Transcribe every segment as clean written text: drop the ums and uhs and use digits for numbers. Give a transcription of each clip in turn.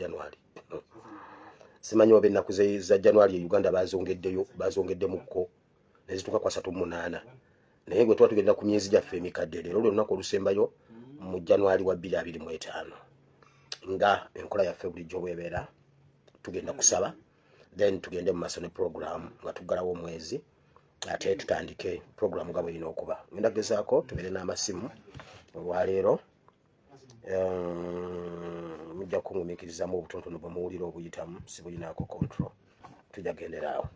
January simanyi oba ennaku za January Uganda bazongeddemuko nezituuka kwa 38 naye gwe tuba tugenda ku myezi gyaffe emikadde leero olunaku olusembayo mu January wa 2025 nga enkola yaffe bulijjo bwebeera tugenda kusaba then tugende mu maaso ne program nga tuggalawo omwezi ate tutandike program nga bw'erina okuba. Ngenda kugezaako tubeere n'amasimu olwaleero mujja kungumiikirizamu obutonotono bwe muwulira obuyitamu si bulinaako control tujja genderaawo.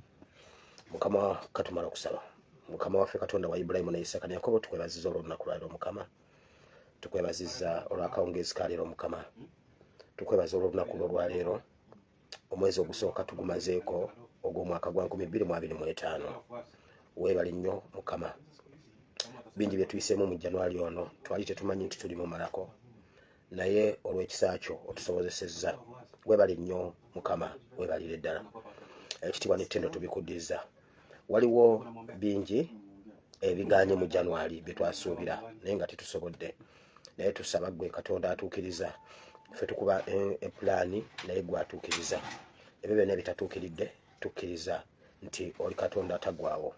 Mukama katumala okusaba. Mukama waffe Katonda wa Ibrahimu ne Isaaka ne Yakobo tukwebaziza olw'olunaku lwaleero Mukama, tukwebaziza olw'akawungeezi ka leero Mukama, tukwebaza olw'olunaku lwaleero omwezi ogusooka tugumazeeko ogw'omwaka gwa 2025. Weebale nnyo Mukama, bingi bye tuyiseemu mu January ono twali tetumanyi nti tuli mu malako naye olw'ekisa kyo otusobozesezza. Weebale nnyo Mukama, weebalire ddala. Ekitiibwa n'ettendo tubikuddizza. Waliwo bingi ebiganye mu January bye twasuubira naye nga tetusobodde, naye tusaba gwe Katonda atuukiriza. Ffe tukuba epulaani naye gwe atuukiriza. Ebyo byonna bitatuukiridde tukkiriza nti oli Katonda ataggwaawo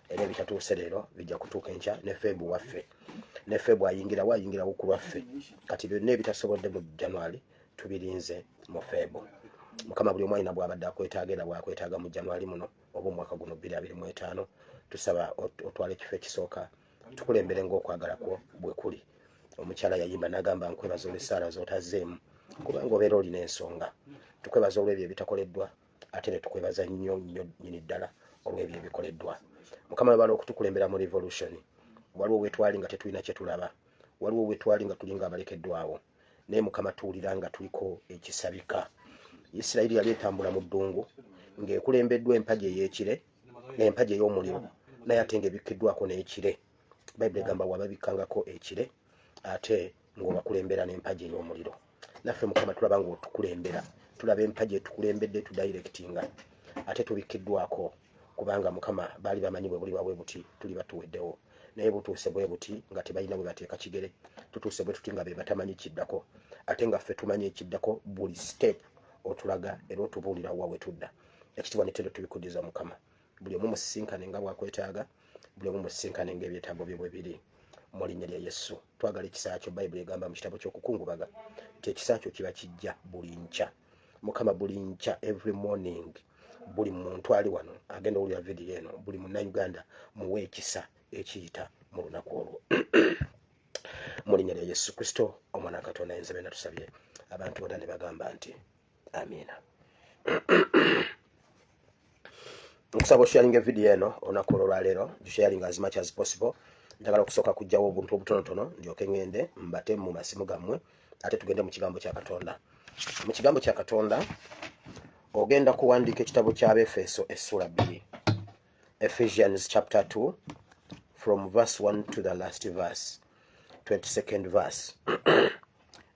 era ebitatuuse leero bijja kutuuka enkya ne Febu waffe. Ne Febu ayingirawo ku lwaffe. Kati byonna ebitasobodde mu January tubirinze mu Febu. Mukama buli omu alina bw'abadde akwetaaga era bw'akwetaaga mu January muno oba omwaka guno 2025 tusaba otwala ekifo ekisooka tukulembere ng'okwagala kwo bwe kuli. Omukyala yayimba n'agamba nkwebaza olw'essaala z'otazzeemu kubanga obeera olina ensonga. Tukwebaza olw'ebyo ebitakoleddwa ate ne tukwebaza nnyo nnyini ddala olw'ebyo ebikoleddwa. Mukama webala okutukulembera mu revolution. Waliwo wetwali nga tetulina kye tulaba, waliwo wetwali nga tuli nga abalekeddwawo, naye Mukama tuwulira nga tuliko ekisabika. Isirayiri yali etambula mu ddungu ng'ekulembeddwa empagi ey'ekire n'empagi ey'omuliro naye ate ng'ebikkiddwako n'ekire. Bayibuli egamba wababikkangako ekire ate ng'obakulembera n'empagi ey'omuliro. Naffe Mukama tulaba ng'otukulembera, tulaba empagi etukulembedde tudirectinga ate tubikkiddwako kubanga Mukama baali bamanyi bwe buli bwe buti tuli batuweddewo naye butuuse bwe buti nga tebalina bwe bateeka kigere, tutuuse bwe tuti nga be batamanyi kiddako ate nga ffe tumanyi ekiddako buli step otulaga era otubuulira wa we tudda. Ekitiibwa n'ettendo tubikuddiza Mukama, buli omu musisinkane nga bw'akwetaaga, buli omu musisinkane ng'ebyetaago bye bwe biri mu linnya lya Yesu. Twagala ekisa kyo. Bayibuli egamba mu kitabo ky'okukungubaga nti ekisa kyo kiba kijja buli nkya. Mukama buli nkya, every morning, buli muntu ali wano agenda owulira vidiyo eno, buli munnayuganda muwe ekisa ekiyita mu lunaku olwo mu linnya lya Yesu Kristo omwana wa Katonda yenze bena tusabye abantu bonna ne bagamba nti amiina. Nkusaba osharinga vidiyo eno olunaku olwo lwaleero, gisharinga as much as possible. Njagala okusooka kujjawo obuntu obutonotono ndyoke ngende mbate mu masimu gammwe ate tugende mu kigambo kya Katonda. Mu kigambo kya Katonda ogenda kuwandiika ekitabo ky'Abefeso essula 2, Ephesians chapter 2 from verse 1 to the last verse, 22nd verse.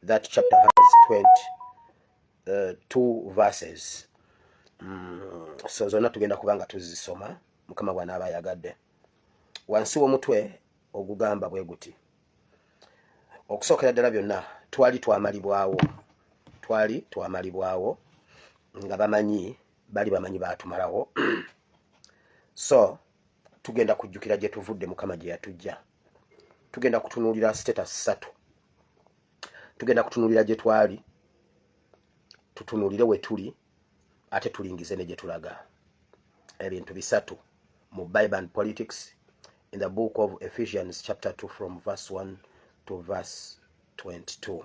That chapter has 2 verses. So zonna tugenda kubanga tuzisoma Mukama bw'anaaba ayagadde. Wansi w'omutwe ogugamba bwe guti: okusookera ddala byonna twali twamalibwawo nga bali bamanyi baatumalawo. So tugenda kujjukira gye tuvudde Mukama gye yatujja. Tugenda kutunuulira status 3. Tugenda kutunuulira gye twali, tutunuulire we tuli ate tulingize ne gye tulaga. Ebintu bisatu mu Bible and Politics in the book of Ephesians chapter 2 from verse 1 to verse 22.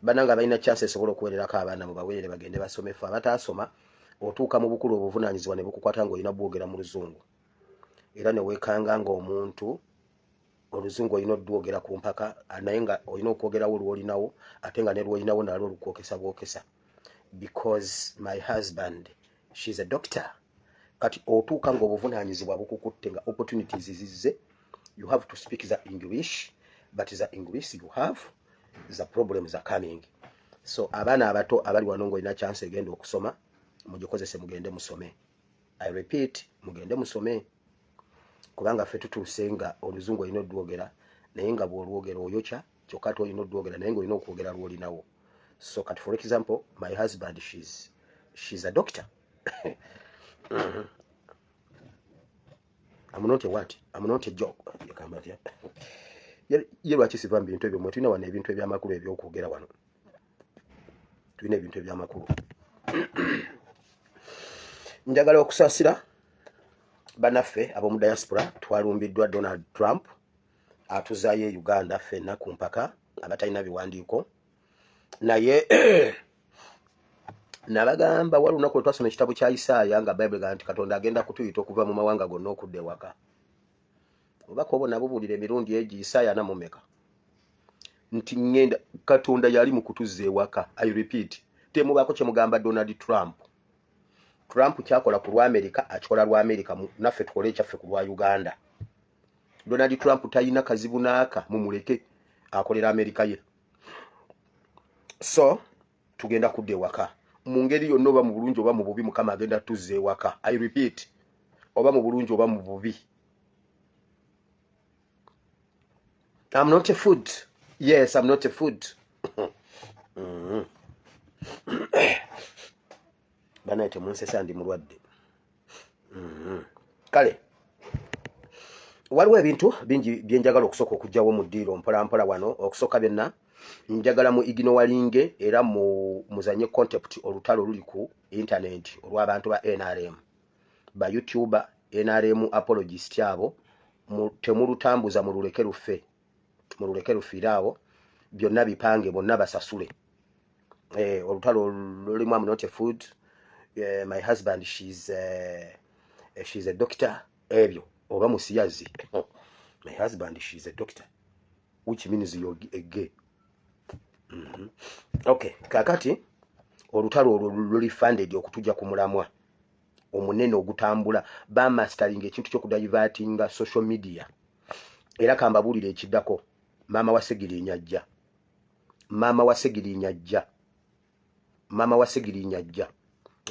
Bananga balina chance esobola okuweererako abaana mu baweerere bagende basome. Fe abataasoma otuuka mu bukulu obuvunaanyizibwa ne bukukwata ng'olina bwogera mu Luzungu era ne weekanga ng'omuntu Oluzungu olina oddwogera ku mpaka naye nga olina okwogerawo lw'olinawo ate nga ne lw'olinawo nalwo olukwokesa bwokesa. Because my husband, she's a doctor. Kati otuuka ng'obuvunaanyizibwa bukukutte nga opportunities zizze, you have to speak the English, but the English you have, the problems are coming. So abaana abato abali wano ng'olina chance egenda okusoma, mugikozese mugende musome. I repeat, mugende musome. Kubanga ffe tutuuse nga Oluzungu olina oddwogera naye nga bw'olwogera oyokya kyokka ate olina oddwogera naye ng'olina okwogera lw'olinawo. So kati for example my husband she's a doctor. I'm not a what? I'm not a joke. Ye lwaki siva mu bintu ebyo mwe tulina wano ebintu ebyamakulu ebyokwogera wano. Tulina ebintu ebyamakulu. Njagala okusaasira banaffe ab'omu diaspora twalumbiddwa Donald Trump atuzaayo e Uganda ffenna ku mpaka abatalina biwandiiko. Naye nabagamba wali lunaku lwe twasoma ekitabo kya Isaaya nga Bible gamba nti Katonda agenda kutuyita okuva mu mawanga gonna okudda ewaka. Obubaka obwo nabubuulira emirundi egi Isaaya ana mu meka. Nti ngenda Katonda yali mu kutuzza ewaka. I repeat, temubaako kye mugamba Donald Trump. Trump kyakola ku lwa Amerika akikola lwa Amerika, naffe tukola ekyaffe ku lwa Uganda. Donald Trump tayina kazibu naaka, mumuleke akolera Amerika ye. So tugenda kudda ewaka. Mu ngeri yonna oba mu bulungi oba mu bubi Mukama agenda tuzza ewaka. I repeat, oba mu bulungi oba mu bubi. I'm not a food. Yes, I'm not a food. Bana temunsesa ndi mulwadde. Kale waliwo ebintu bingi byenjagala okusooka okugyawo mu ddiiro mpolampola wano. Okusooka byonna njagala mu ignowalinge era muzanye concept olutalo luli ku internet olw'abantu ba NRM ba YouTuber NRM apologist abo temulutambuza mu luleke luffe irawo byonna bipange bonna basasule. Olutalo lulimu I'm not a food. My husband she's a doctor. Ebyo oba musiyazi. My husband she's a doctor, which means you're a gay. Okay, kakati olutalo luli funded okutujja ku mulamwa omunene ogutambula ba mastering ekintu ky'okudivertinga social media. Era kambabulire ekiddako mama wa Segirinyajja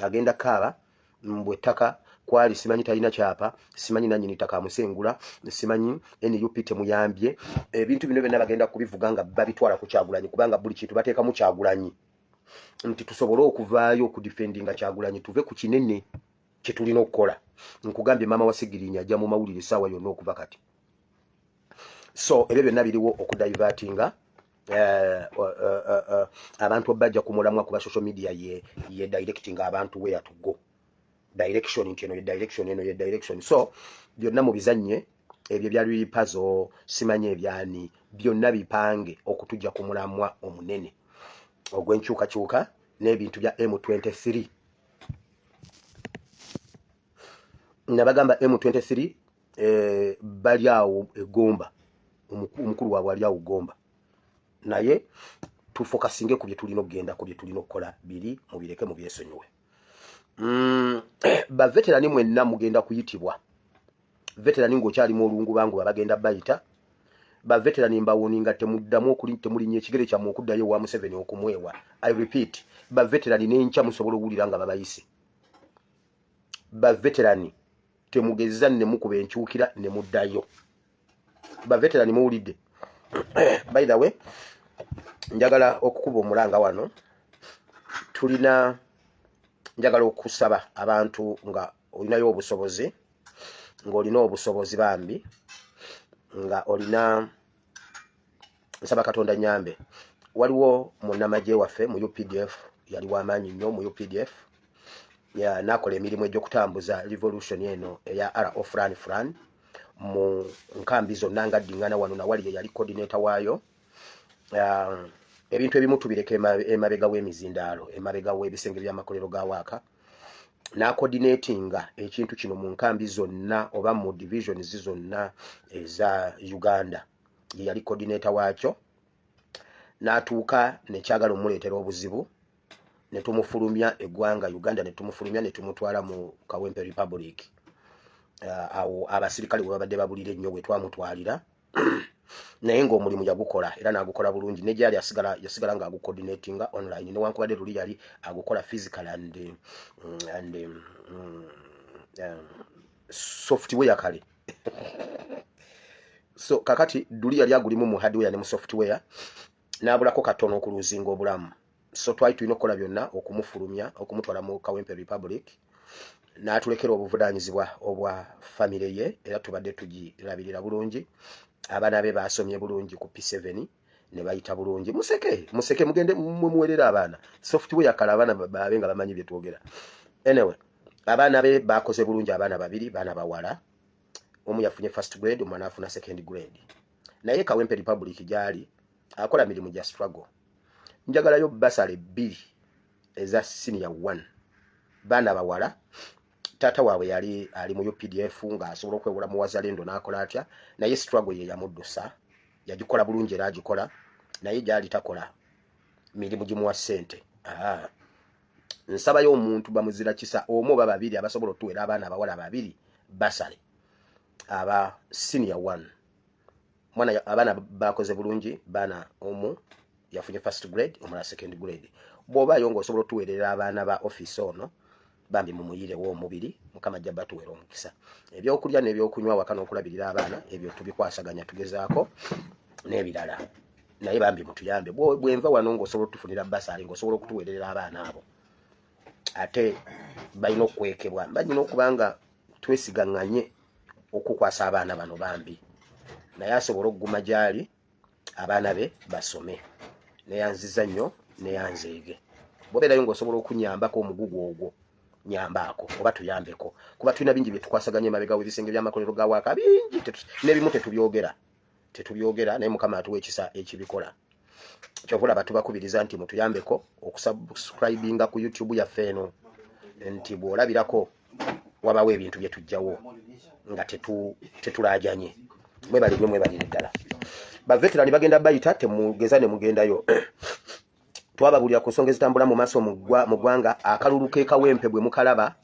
agenda kaaba mbwetaka kwali simanyi talina kyapa, simanyi nanyini taka amusengula, simanyi NUP temuyambye. Ebintu bino byonna bagenda kubivuga nga babitwala ku Kyagulanyi kubanga buli kintu bateeka mu Kyagulanyi. Nti tusobole okuvaayo okudefendinga Kyagulanyi tuve ku kinene kye tulina okukola. Nkugambye mama wa Segirinyajja mu mawulire essaawa yonna okuva kati. So ebyo byonna biriwo okudivertinga abantu bajja kumulamwa kuba social media ye directing abantu where to go. Direction into direction. So byonna mu bizanye ebyo byali puzzle simanye ebyani byonna bipange okutujja ku mulamwa omunene ogwenkyukakyuka n'ebintu bya M23. Nabagamba M23 bali awo egomba omukulu waabwe ali awo Gomba. Naye tufokasinge ku bye tulina okugenda ku bye tulina okukola biri mubireke mu byesonyiwe. Ba veterani mwenna mugenda kuyitibwa. Veterani ng'okyali mu olungu bangu bagenda bayita. Ba veterani mbawuninga temuddamu temulinnya ekigere kyammwe okuddayo wa Museveni okumwewa. I repeat, ba veterani n'enkya musobola okuwulira nga babayise. Ba veterani temugezza ne mukuba enkyukira ne muddayo. Ba veterani muwulidde. By the way, njagala okukuba omulanga wano. Njagala okusaba abantu nga olinayo obusobozi, ng'olina obusobozi bambi, nga olina nsaba Katonda nyambe. Waliwo munnamagye waffe mu UPDF yali w'amaanyi nnyo mu UPDF n'akola emirimu egy'okutambuza revolution eno eya RO Fran mu nkambi zonna nga Dingana wano nawali yali coordinator waayo. Ebintu ebimu tubireka emabega w'emizindaalo, emabega w'ebisenge by'amakolero ga Waaka. Coordinatinga ekintu kino mu nkambi zonna oba mu divisions zonna eza Uganda. Ye yali coordinator waakyo. N'atuuka ne kyagala omuleetera obuzibu, ne tumufulumya eggwanga Uganda, ne tumufulumya ne tumutwala mu Kawempe Republic. Awo abasirikale bwe babadde babulira ennyo bwe twamutwalira. Naye ng'omulimu yagukola era n'agukola bulungi. Ne gyali yasigala ng'agucoordinatinga online newankubadde luli yali agukola physical and software kale. So kakati Duli yali agulimu mu hardware ne mu software n'abulako katono okuluzinga obulamu. so twali tulina okukola byonna okumufulumya okumutwala mu Kawempe Republic n'atulekera obuvunanyizibwa obwa famire ye era tubadde tugirabirira bulungi abaana be basomye bulungi ku P7 ne bayita bulungi museke mugende mumuwerera abaana software yakala abaana babe nga bamanyi bye twogera anyway abaana be bakoze bulungi abaana babiri baana bawala omu yafunye first grade omwana afuna second grade naye Kawempe Republic gyali akola mirimu gya struggle njagalayo basale 2 eza senior 1 baana bawala tata wawe yali ali mu UPDF nga asobola okwewula mu wazalendo n'akola atya naye struggle ye yamuddusa yagikola bulungi era agikola naye gyali takola mirimu gimuwa ssente nsabayo omuntu bamuzira kisa omu baba babiri abasobola otuwera abaana abawala babiri basale aba senior 1 mwana abaana bakoze bulungi baana omu yafunye first grade omulala second grade bwoba yongo osobola otuwerera abaana ba office ono bambi mumuyire wo omubiri mukama jja batuwera omukisa ebyokulya n'ebyokunywa wakano okulabirira abaana ebyo tubikwasaganya tugezaako n'ebirala naye bambi mutuyambe bwenva wano ng'osobola otufunira basali ng'osobola okutuwerera abaana abo ate balina okwekebwa balina okubanga twesiganganye okukwasa abaana bano bambi naye asobola okuguma gyali abaana be basome neyanziza nnyo neyanzeege bobeerayo ng'osobola okunyambako omugugu ogwo nyambako oba tuyambeko kuba tulina bingi bye tukwasaganya emabega w'ebisenge by'amakolero ga waaka bingi n'ebimu tetubyogera naye mukama atuwa ekisa ekibikola kyovula batubakubiriza nti mutuyambeko okusubscribinga ku YouTube yaffe eno nti bw'olabirako wabawo ebintu bye tujjawo nga tetulajanye mwebalire ddala baveterani bagenda bayita temugeza ne mugendayo twababulira ku nsonga ezitambula mu maaso mu ggwanga akalulu ke Kawempe bwe mukalaba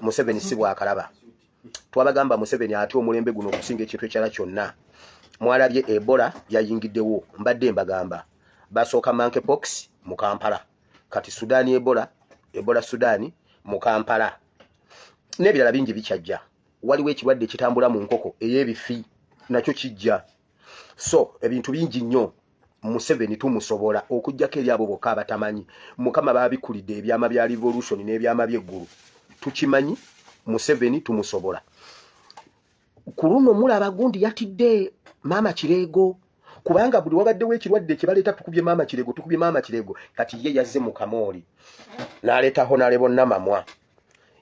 Museveni si bwakalaba twabagamba Museveni ate omulembe guno okusinga ekintu ekyala kyonna mwalabye Ebola yayingiddewo mbadde mbagamba basooka monkeypox mu Kampala kati Sudani Ebola Sudani mu Kampala n'ebirala bingi bikyajja waliwo ekirwadde kitambula mu nkoko ey'ebifi nakyo kijja so ebintu bingi nnyo Museveni tumusobola okujjako eri abo bokka abatamanyi mukama babikulidde ebyama bya revolution n'ebyama by'eggulu tukimanyi Museveni tumusobola ku luno mulaba gundi yatidde Mama Kirego kubanga buli wabaddewo ekirwadde kibaleeta tukubye Mama Kirego kati ye yazze mu Kamoli n'aleetaho n'alebo Namamwa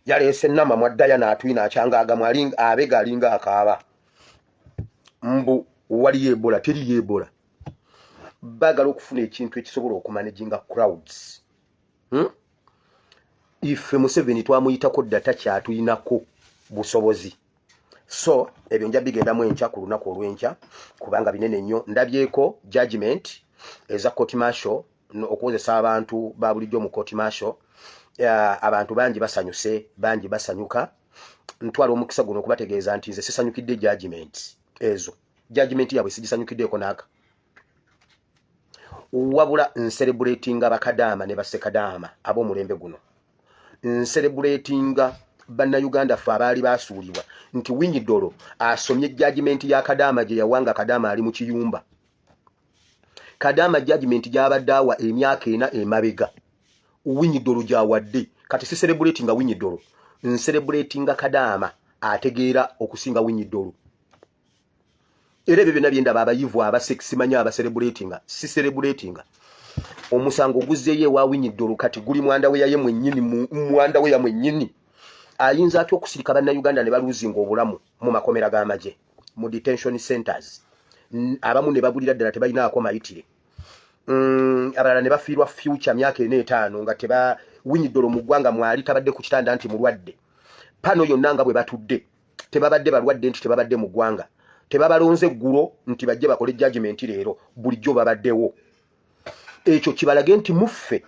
yaleese Namamwa Diana atwina akyangaaga mwalinga abega alinga akaaba mbu wali Ebola teri Ebola bagala okufuna ekintu ekisobola okumanaginga crowds ife Museveni twamuyitako data kyatuyinako busobozi so ebyo nja bigendamu enkya ku lunaku olw'enkya kubanga binene nnyo ndabyeko judgment eza court martial okukozesa abantu ba bulijjo mu court martial abantu bangi basanyuse bangi basanyuka ntwala omukisa guno okubategeeza nti nze sisanyukidde judgment ezo judgment yabwe sigisanyukiddeeko naaka wabula ncelebratinga bakadama ne basekadama ab'omulembe guno ncelebratinga bannayuganda ffe abaali basuulibwa nti Winyidolo asomye judgment ya Kadama gye yawanga Kadama ali mu kiyumba Kadama judgment gy'abadde awa emyaka 4 emabega Winyidolo gyawadde kati si celebratinga Winyidolo ncelebratinga Kadama ategeera okusinga Winyidolo era ebyo byonna byenda abayivu abasekisimanya abacelebratinga si celebratinga omusango guzzeeyo ewa Winyidolo kati guli mwanda we yaye mwennyini ayinza atya okusirika bannayuganda ne baluzinga obulamu mu makomera g'amagye mu detention centers abamu ne babulira ddala tebalinaako mayitire abalala ne bafiirwa future myaka 4 5 nga Winyidolo mu ggwanga mwali tabadde ku kitanda nti mulwadde pano yonna nga bwe batudde tebabadde balwadde nti tebabadde mu ggwanga tebabalonze eggulo nti bajje bakole judgment leero bulijjo babaddewo ekyo kibalage nti muffe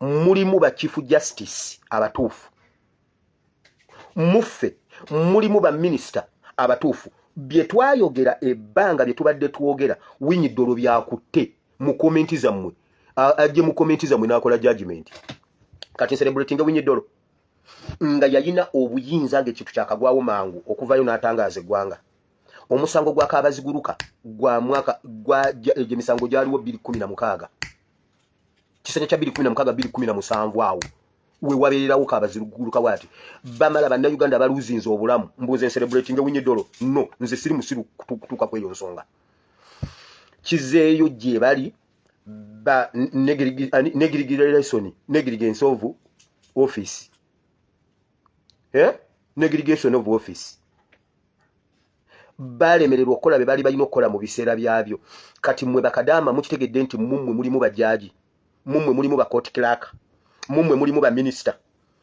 mulimu ba chief justice abatuufu muffe mulimu ba minister abatuufu bye twayogera ebbanga bye tubadde tuwogera Winyidolo byakutte mu komenti zammwe ajje mu komenti zammwe n'akola judgment kati celebrating Winyidolo nga yayina obuyinza ng'ekintu kyakagwawo mangu okuvayo n'atangaaza eggwanga omusango gwa kabaziguruka gwa mwaka gwa emisango gyaliwo 2016 kisanya kya 2016 2017 awo we wabeererawo kabaziruguluka bwati bamala bannayuganda baluzinze obulamu mbuze celebrating winye dolo no nze siri musiru kutuka kweyo nsonga kizeeyo gye bali ba negligence of office negligation of office balemererwa okukola be bali balina okukola mu biseera byabyo kati mmwe bakadama mukitegedde nti mummwe mulimu bajaji mummwe mulimu ba court clerk mummwe mulimu ba minister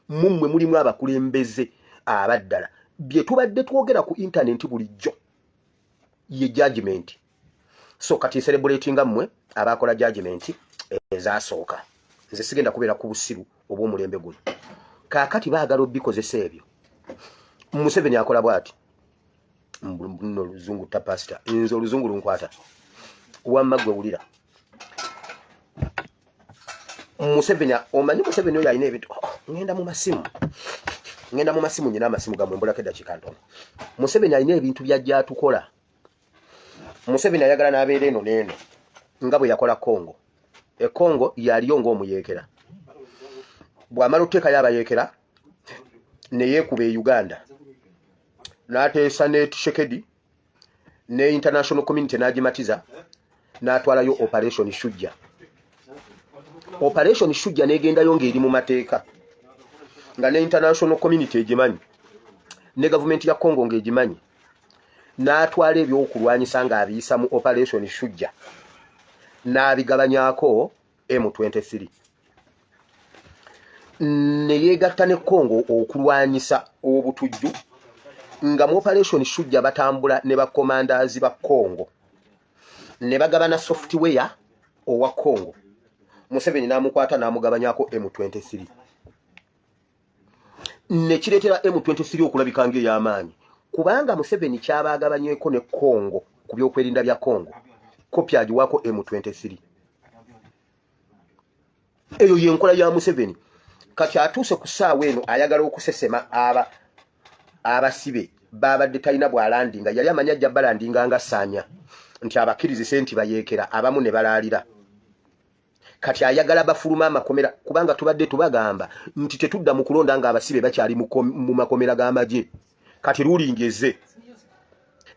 mummwe mulimu abakulembeze abaddala bye tubadde twogera ku internet bulijjo ye judgment so kati celebrating mmwe abakola judgment ezasooka nze sigenda kubeera ku busiru obw'omulembe guno kaakati baagala obikozesa ebyo Museveni akola bwati no luzungu tapasta nze oluzungu lunkwata wamma gwe wulira Museveni omanyi Museveni oyo alina ebintu ngenda mu masimu nyina amasimu gamwe mbulako eddakiika ntono Museveni alina ebintu byajja atukola Museveni ayagala n'abeera eno n'eno nga bwe yakola Congo Congo yaliyo ng'omuyeekera bw'amala oteekayo abayeekera ne yeekuba e Uganda n'ateesa ne Tshisekedi ne international community n'agimatiza n'atwalayo operation Shujja. Operation Shujja n'egendayo ng'eri mu mateeka nga ne international community egimanyi ne government ya Congo ng'egimanyi n'atwala ebyokulwanyisa ng'abiyisa mu operation Shujja n'abigabanyako M23 ne yeegatta ne Congo okulwanyisa obutujju nga mu operation Shujja batambula ne ba commanders ba Congo ne bagabana software owa Congo Museveni n'amukwata n'amugabanyako M23 ne kireetera M23 okulabika ng'ey'amaanyi kubanga Museveni kyabagabanyeko ne Congo ku byokwerinda bya Congo kopi agiwako M23 eyo yenkola ya Museveni kati atuuse ku ssaawa eno ayagala okusesema abasibe babadde talina bwalandinga yali amanya ajja balandinga nga Sanya nti abakkirize senti bayeekera abamu ne balaalira kati ayagala bafuluma amakomera kubanga tubadde tubagamba nti tetudda mu kulonda nga abasibe bakyali mu makomera g'amagye kati rulingeze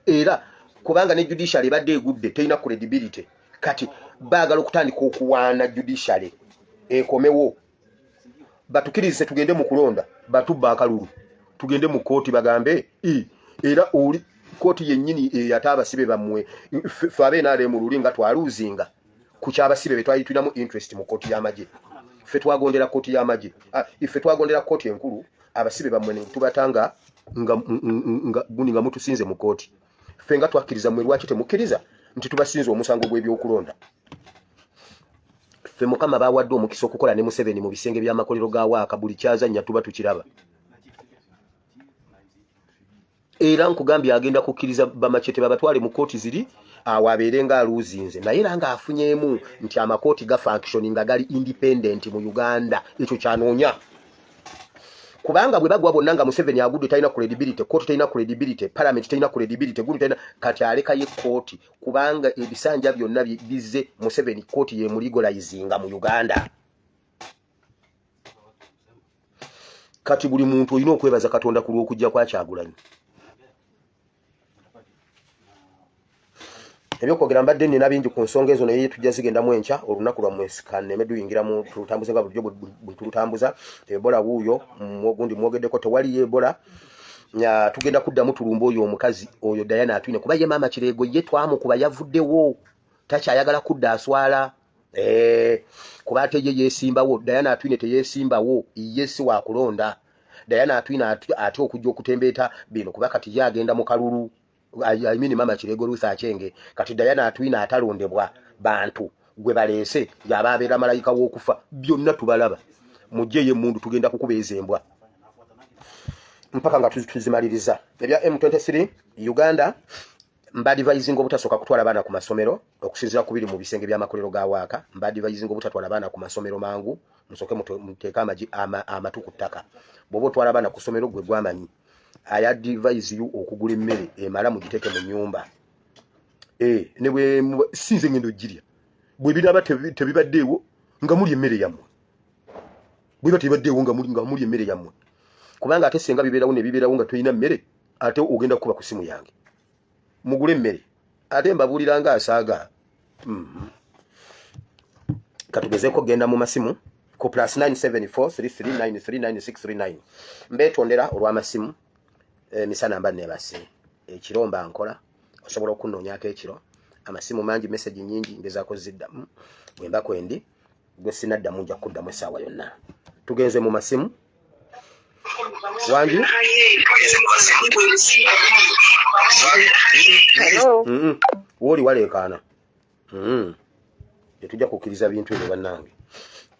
era kubanga ne judiciary badde egudde terina credibility kati baagala okutandika okuwaana judiciary ekomewo batukirize tugende mu kulonda batubba akalulu tugende mu kooti bagambe era oli kooti yennyini yatabasibe bamwe fabe nale mu lulinga twaluzinga kukyabasibe betwali tulinamu interest mu kooti y'amagye ffe twagondera kooti y'amagye ife twagondera kooti enkulu abasibe bamwe ne tubatanga nga mutusinze mu kooti ffe nga twakkiriza mwe lwaki temukkiriza nti tubasinze omusango gw'ebyokulonda ffe mukama bawadde omukisa okukola ne Museveni mu bisenge by'amakolero ga Waaka buli kyazannya tuba tukiraba era nkugambye agenda kukkiriza bamachete babatwale mu kooti ziri awo abeere nga aluzinze naye era nga afunyemu nti amakooti ga function nga gali independent mu Uganda ekyo kyanoonya kubanga bwe bagwa bonna nga Museveni agudde talina credibility kooti talina credibility parliament talina credibility gundi talina kati aleka ye kooti kubanga ebisanja byonna bizze Museveni kooti ye muligolizinga mu Uganda kati buli muntu olina okwebaza Katonda ku lw'okujja kwa Kyagulanyi ebyokwogera mbadde nina bingi ku nsonga ezo naye tujja zigendamu enkya olunaku lwammwe sikaneme duyingiramu tulutambuze nga bulijjo bwe tulutambuza Ebola wuuyo ogundi mwogeddeko tewali Ebola tugenda kuddamu tulumba oyo omukazi oyo Diana Atwine kuba ye maama Kirego ye twamukuba yavuddewo takyayagala kudda aswala kuba ate ye yeesimbawo Diana Atwine teyeesimbawo ye si wa kulonda Diana Atwine ate okujja okutembeeta bino kuba kati ye agenda mu kalulu I mean mama Kirego Ruth Achenge kati Diana Atwine atalondebwa bantu gwe baleese yababeera malayika w'okufa byonna tubalaba mujje ye mundu tugenda kukubeeza embwa mpaka nga tuzimaliriza ebya M23 Uganda mbadvising obutasoka kutwala bana ku masomero okusinzira kubiri mu bisenge by'amakolero ga Waaka mbadvising obutatwala bana ku masomero mangu musoke muteeka amatu ku ttaka bwoba otwala bana ku somero gwe gwamanyi I advise you okugula emmere emala mugiteke mu nyumba ne bwe sinze ngendo girya bwe biraba tebibaddeewo nga muli emmere yammwe bwe batibaddeewo nga muli emmere yammwe kubanga ate senga bibeerawo ne bibeerawo nga tulina mmere ate ogenda kuba ku simu yange mugule emmere ate mbabuulira nga asaaga katugezeeko genda mu masimu ku +97433939639 mbeetondera olw'amasimu misana mba nebase ekiro mba nkola osobola okunoonyaako ekiro amasimu mangi message nyingi ngezaako ziddamu bwe mba kwendi gwe sinaddamu nja kuddamu essaawa yonna tugenze mu masimu wangi wooli waleekaana tetujja kukkiriza bintu ebyo bannange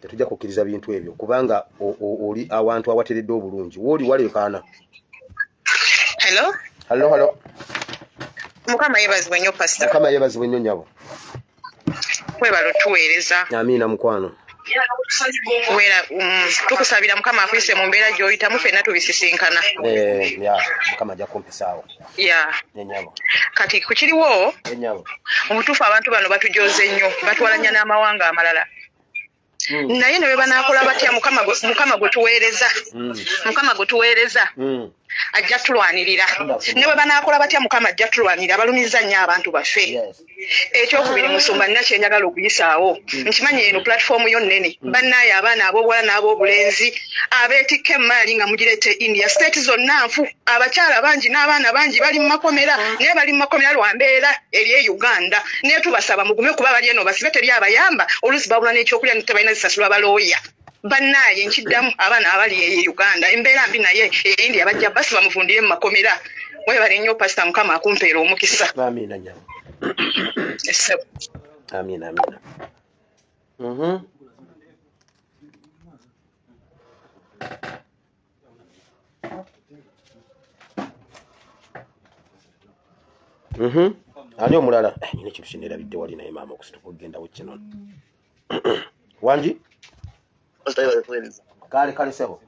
tetujja kukkiriza bintu ebyo kubanga oli awantu awateredde obulungi wooli waleekaana Hello. Mukama yebazibwe nnyo pastor. Mukama yebazibwe nnyo nyabo. Kwebalo tuweereza. Amina mukwano. Wera tukusabira Mukama akwise mu mbeera gy'oyitamu ffenna tubisisinkana. Mukama ajja kumpisaawo. Nyabo. Kati kukiriwo. Nyabo. Omutuufu abantu bano batujooze nnyo batwalanya n'amawanga amalala. Naye ne bwe banaakola batya Mukama gwe tuweereza. Mukama gwe tuweereza. Ajja tulwanirira ne bwe banaakola batya Mukama ajja tulwanirira abalumiza nnyo abantu baffe ekyokubiri musumba nina kyenjagala okuyisaawo nkimanyi eno platform yo nnene bannaaye abaana ab'obuwala n'ab'obulenzi abeetikka emaali nga mugireete India state zonna nfu abakyala bangi n'abaana bangi bali mu makomera naye bali mu makomera lwa mbeera eri e Uganda naye tubasaba mugume kuba bali eno basibe teri abayamba oluusi babula n'ekyokulya tebalina zisasula balooya bannaye nkiddamu abaana abali e Uganda embeera mbi naye India bajja basi bamuvundire mu makomera webale nnyo pastor Mukama akumpeera omukisa. Amina nyama. Amina. Ani omulala nyine kintu kinnerabidde wali naye maama okusituka okugenda wekino wangi kale sebo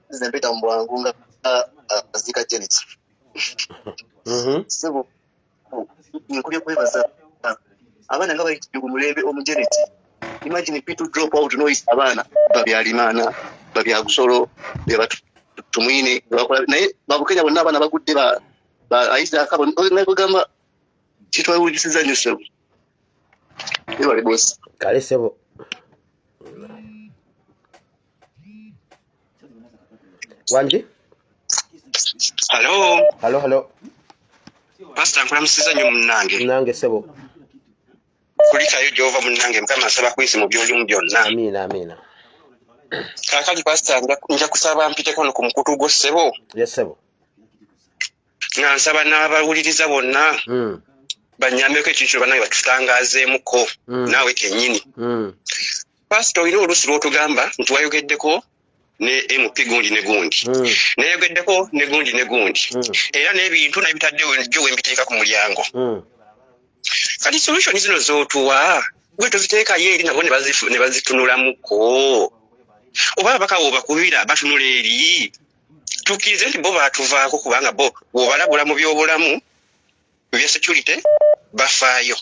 Zempeta mbwangu nga azika Janet. Sebo nkulie kwebaza abana nga bali ku mulembe omu Janet. Imagine people drop out noise abana babyalimana babyagusolo tumwine bakola naye babukenya bonna abana bagudde ba aisa akabo nakugamba kitwa wujisiza nyo sebo. Ebale boss. Kale sebo wangi Hello. Pastor nkulamusiza nnyo munnange. Nange sebo. Kulikayo Jehova munnange Mukama asaba kwisi mu byolimu byonna. Amina. Kakali pastor nja kusaba mpiteko no ku mukutu gwo sebo. Yes sebo. Nga nsaba n'abawuliriza bonna. Banyameko ekintu banaye batutangazeemuko naawe kennyini. Pastor olina oluusi lw'otugamba nti wayogeddeko ne MP gundi ne gundi. Nayogeddeko ne gundi. Era n'ebintu nabitaddewo jjo wembiteeka ku mulyango. Kati solution zino z'otuwa gwe toziteekayo eri nabo ne bazitunulamuko. Oba abakawo bakubira batunula eri. Tukkirize nti bo baatuvaako kubanga bo bw'obalabula mu by'obulamu bya security bafaayo.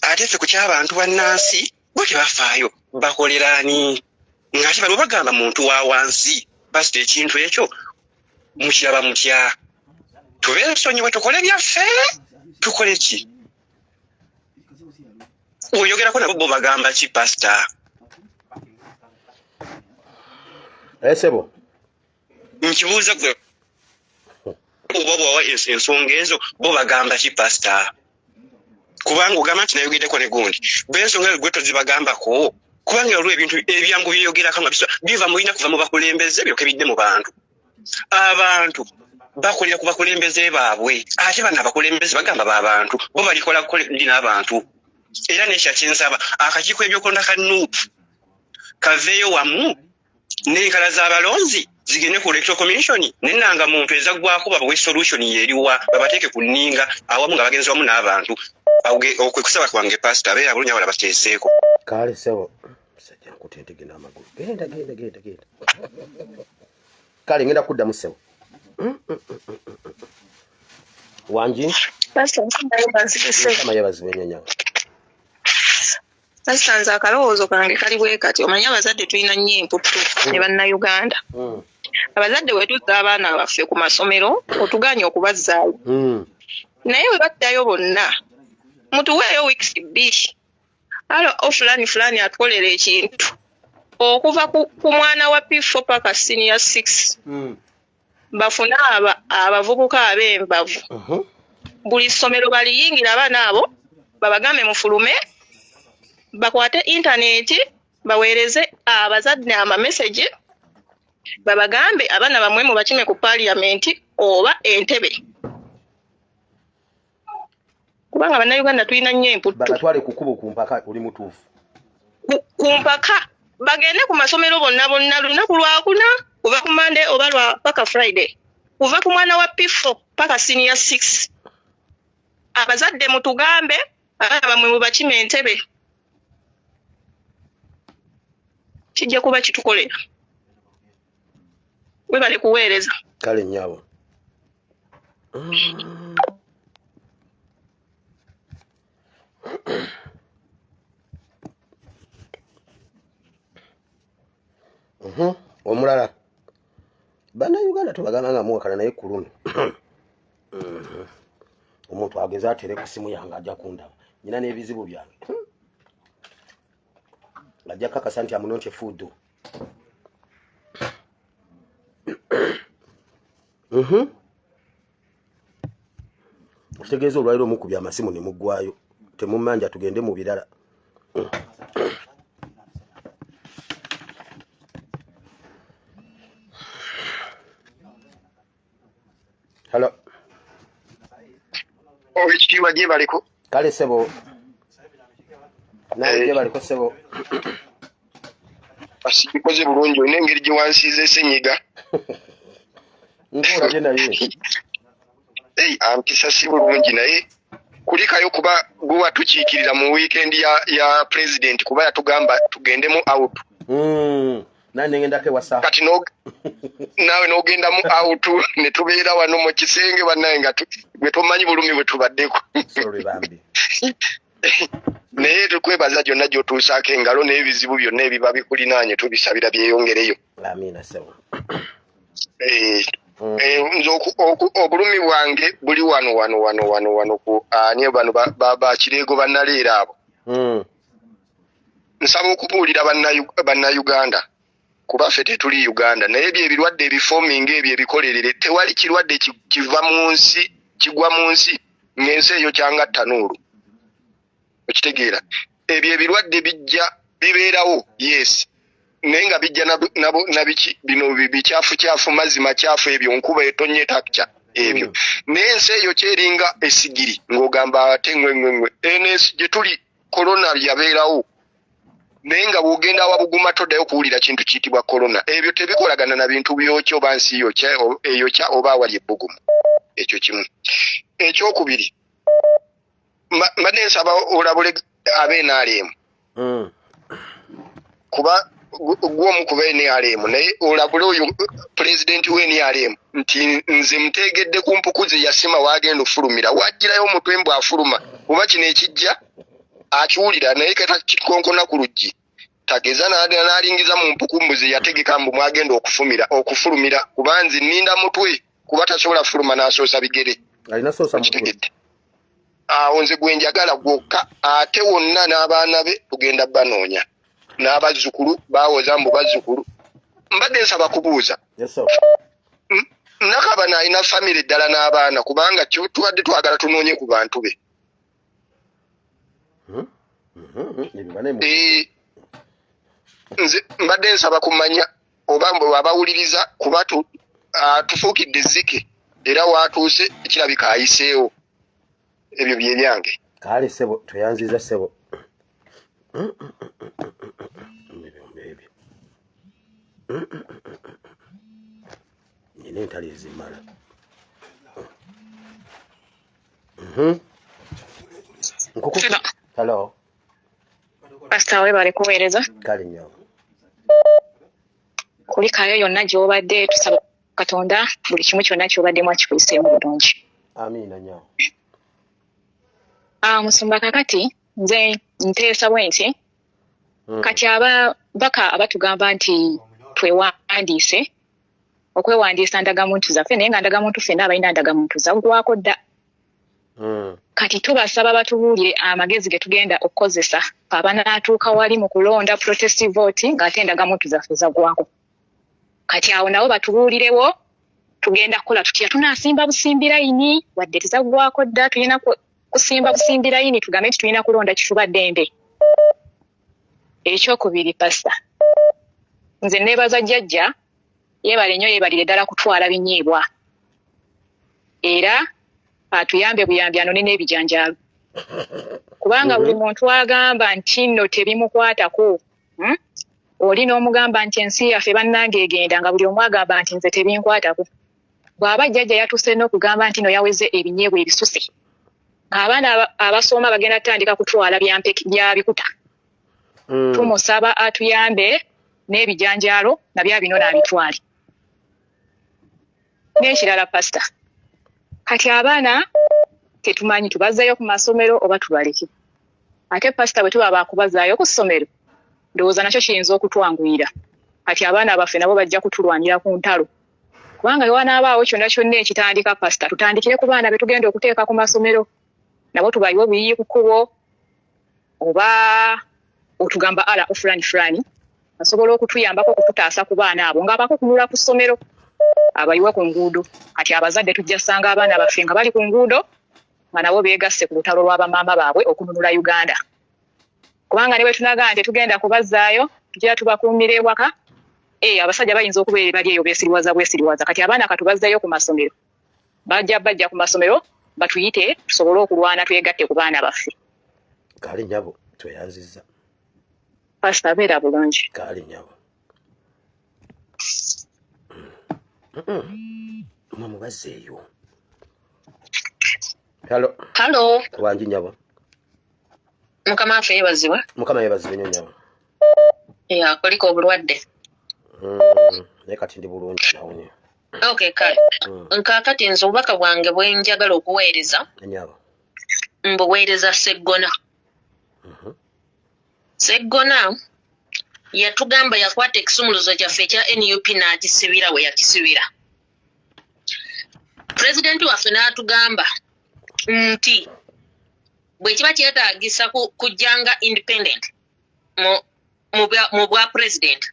Ate ffe ku ky'abantu bannansi bo tebafaayo bakoleraani. Ngati bano bagamba muntu wa wansi basi ekintu ekyo mukiraba mutya tubeere tusonyiwe tukole byaffe tukole ki oyogerako nabo bo bagamba ki pastor sebo nkibuuza gwe oba ensonga ezo bo bagamba ki pastor kubanga ogamba nti nayogeddeko ne gundi bensonga gwe tozibagambako kubanga olwo ebintu ebyangu byeyogerako nga biva mulina kuva mu bakulembeze byokebidde mu bantu abantu bakolera ku bakulembeze baabwe ate bano abakulembeze bagamba b'abantu bo balikola ndi n'abantu era n'ekya kyensaba akakiiko ebyokulonda ka NUP kaveeyo wamu n'enkala z'abalonzi zigende ku electoral commission nenanga muntu ezaggwako babawe solution yeriwa babateeke ku nninga awamu nga bagenzi wamu n'abantu okwekusaba kwange pastor abeera bulungi abala bateeseeko kale sebo sajja nkutendege n'amagulu genda kale ngenda kuddamu sebo wangi Pastor Mukama yebazibe nnyo nasanze akalowoozo kange kali bwe kati omanya abazadde tulina nnyo emputtu ne bannayuganda abazadde bwe tuzza abaana baffe ku masomero otuganye okubazzaayo naye bwe baddayo bonna mutuweeyo weeks bbiri alo fulani atukolera ekintu okuva ku mwana wa P4 paka senior 6 bafuna abavubuka ab'embavu buli ssomero baliyingira abaana abo babagambe mufulume bakwate intaneti baweereze abazadde amamesegi babagambe abaana bamwe mu bakime ku parliamenti oba entebe kubanga bannayuganda tulina nnyo emputtu bagatwale ku kkubo ku mpaka oli mutuufu ku mpaka bagende ku masomero bonna lunaku lwakuna kuva ku Monday oba paka Friday kuva ku mwana wa P4 paka senior 6 abazadde mutugambe abaana bamwe mu bakime entebe kijja kuba kitukolera webale kuweereza kale nnyabo omulala bannayuganda tubagamba nga muwakana naye ku luno omuntu ageza atere ku simu yange ajja kundaba nyina n'ebizibu byange ajja kakasa nti amunonte fuddu okitegeeza olwaliro omukubya amasimu ne muggwayo temumanja tugende mu birala Hello. Obichiwa je baliko. Kale sebo. Naye je baliko sebo. Asikoze bulungi onengeri je wansize senyiga. Nkora je naye. Ampisa si bulungi naye kulikayo kuba guwa tukiikirira mu weekend ya president kuba yatugamba tugende mu out. Nani ngenda ke wasa. Kati no nawe nogenda mu out ne tubeera wano mu kisenge banaye nga gwe tomanyi bulumi bwe tubaddeko. Sorry bambi. Naye tukwebaza gyonna gy'otuusaako engalo n'ebizibu byonna ebiba bikulinaanye tubisabira byeyongereyo. Amina sawa. Nze obulumi bwange buli wano ku niyo bano ba Kirego bannaleera abo. Nsaba okubuulira bannayuganda. Kuba ffe tetuli Uganda naye ebirwadde ebiforming ebyo ebikolerere tewali kirwadde kiva mu nsi kigwa mu nsi ng'ensi eyo kyanga ttanuulu okitegeera ebyo ebirwadde bijja bibeerawo yes naye nga bijja nabiki bino bikyafu mazzi makyafu ebyo nkuba etonnya etakya ebyo naye ensi eyo kyeringa esigiri ng'ogamba ate ngwengwengwe ensi gye tuli korona yabeerawo naye nga bw'ogenda wabuguma toddayo kuwulira kintu kiyitibwa korona ebyo tebikolagana na bintu byokyo oba nsi eyokya oba awali ebbugumu ekyo kimu ekyokubiri mbadde nsaba olabule ab'NRM kuba gw'omu ku b'NRM naye olabule oyo pulezidenti w'NRM nti nze muteegedde ku mpuku ze yasima waagenda ofulumira wajjirayo omutwe mbw afuluma kuba kino ekijja akiwulira naye kata kikonkona ku luggi tageza n'alingiza mu mpukumbuzi yategeka mbu mwagenda okufulumira kuba nzi nninda mutwe kuba tasobola fuluma n'asoosa bigere alina soosa mutwe awo nze gwe njagala gwokka ate wonna n'abaana be tugenda banoonya n'abazzukulu bawoza mbu bazzukulu mbadde nsaba kubuuza Nakabana alina famire ddala n'abaana kubanga tubadde twagala tunoonye ku bantu be nze mbadde nsaba kumanya oba mbu abawuliriza kuba tufuukidde ezzike era waatuuse ekirabika ayiseewo ebyo bye byange kale sebo tweyanziza sebo nyine entali ezimala Hello. Pastor we bali kuweereza. Kale nnyo. Kulikayo yonna gy'obadde tusaba Katonda buli kimu kyonna ky'obaddemu akikuyiseemu bulungi. Amiina nnyo. Musumba kakati nze nteesa bwe nti kati ababaka abatugamba nti twewandiise okwewandiisa ndagamuntu zaffe naye nga ndagamuntu ffenna abalina ndagamuntu zaggwako dda kati tubasaba batubuulire amagezi ge tugenda okukozesa abanaatuuka wali mu kulonda protest vote ng'ate endagamuntu zaffe zaggwako kati awo nabo batubuulirewo tugenda kukola tutya tunaasimba busimbirayini wadde tezaggwako dda tulina kusimba busimbirayini tugambe nti tulina kulonda kifuba ddembe ekyokubiri pasita nze neebaza jjajja yeebale nnyo yeebalire ddala kutwala binyeebwa era atuyambe buyambi anone n'ebijanjaalo kubanga buli muntu agamba nti nno tebimukwatako oli n'omugamba nti ensi yaffe bannange egenda nga buli omu agamba nti nze tebinkwatako bw'aba jjajja yatuuse n'okugamba nti no yaweze ebinyeebwa ebisuse ng'abaana abasoma bagenda tutandika kutwala bya bikuta tumusaba atuyambe n'ebijanjaalo nabya bino n'abitwale n'ekirala pasita kati abaana tetumanyi tubazzayo ku masomero oba tubaleke ate pasita bwe tuba bakubazaayo ku ssomero ndowooza nakyo kiyinza okutwanguyira kati abaana baffe nabo bajja kutulwanira ku ntalo kubanga wanaabaawo kyonna kyonna ekitandika pasita tutandikire ku baana be tugenda okuteeka ku masomero nabo tubayiwe obuyiyi ku kkubo oba otugamba ala ofulani asobola okutuyambako okututaasa ku baana abo ng'abako kunula ku ssomero abayiwe ku nguudo kati abazadde tujja ssanga abaana baffe nga bali ku nguudo nga nabo beegasse ku lutalo lw'abamaama baabwe okununula Uganda kubanga ne bwe tunagaa nti tugenda kubazzaayo tujja tubakuumira ewaka abasajja bayinza okubeera bali eyo beesiriwaza kati abaana katubazzayo ku masomero bajja ku masomero batuyite tusobole okulwana twegatte ku baana baffe kale nyabo tweyanzizza pasita beera bulungi kale nyabo mumubazzeeyo halo wangi nyabo mukama waffe yeebazibwa nnyo nyabo koliko obulwadde naye kati ndi bulungi nawonye okay kale nkaakati nze obubaka bwange bwe njagala okuweereza nyabo mbuweereza Sseggona Sseggona yatugamba yakwata ekisumuluzo kyaffe ekya NUP n'akisibira we yakisibira pulezidenti waffe n'atugamba nti bwe kiba kyetaagisa kujjanga independent mu bwa pulezidenti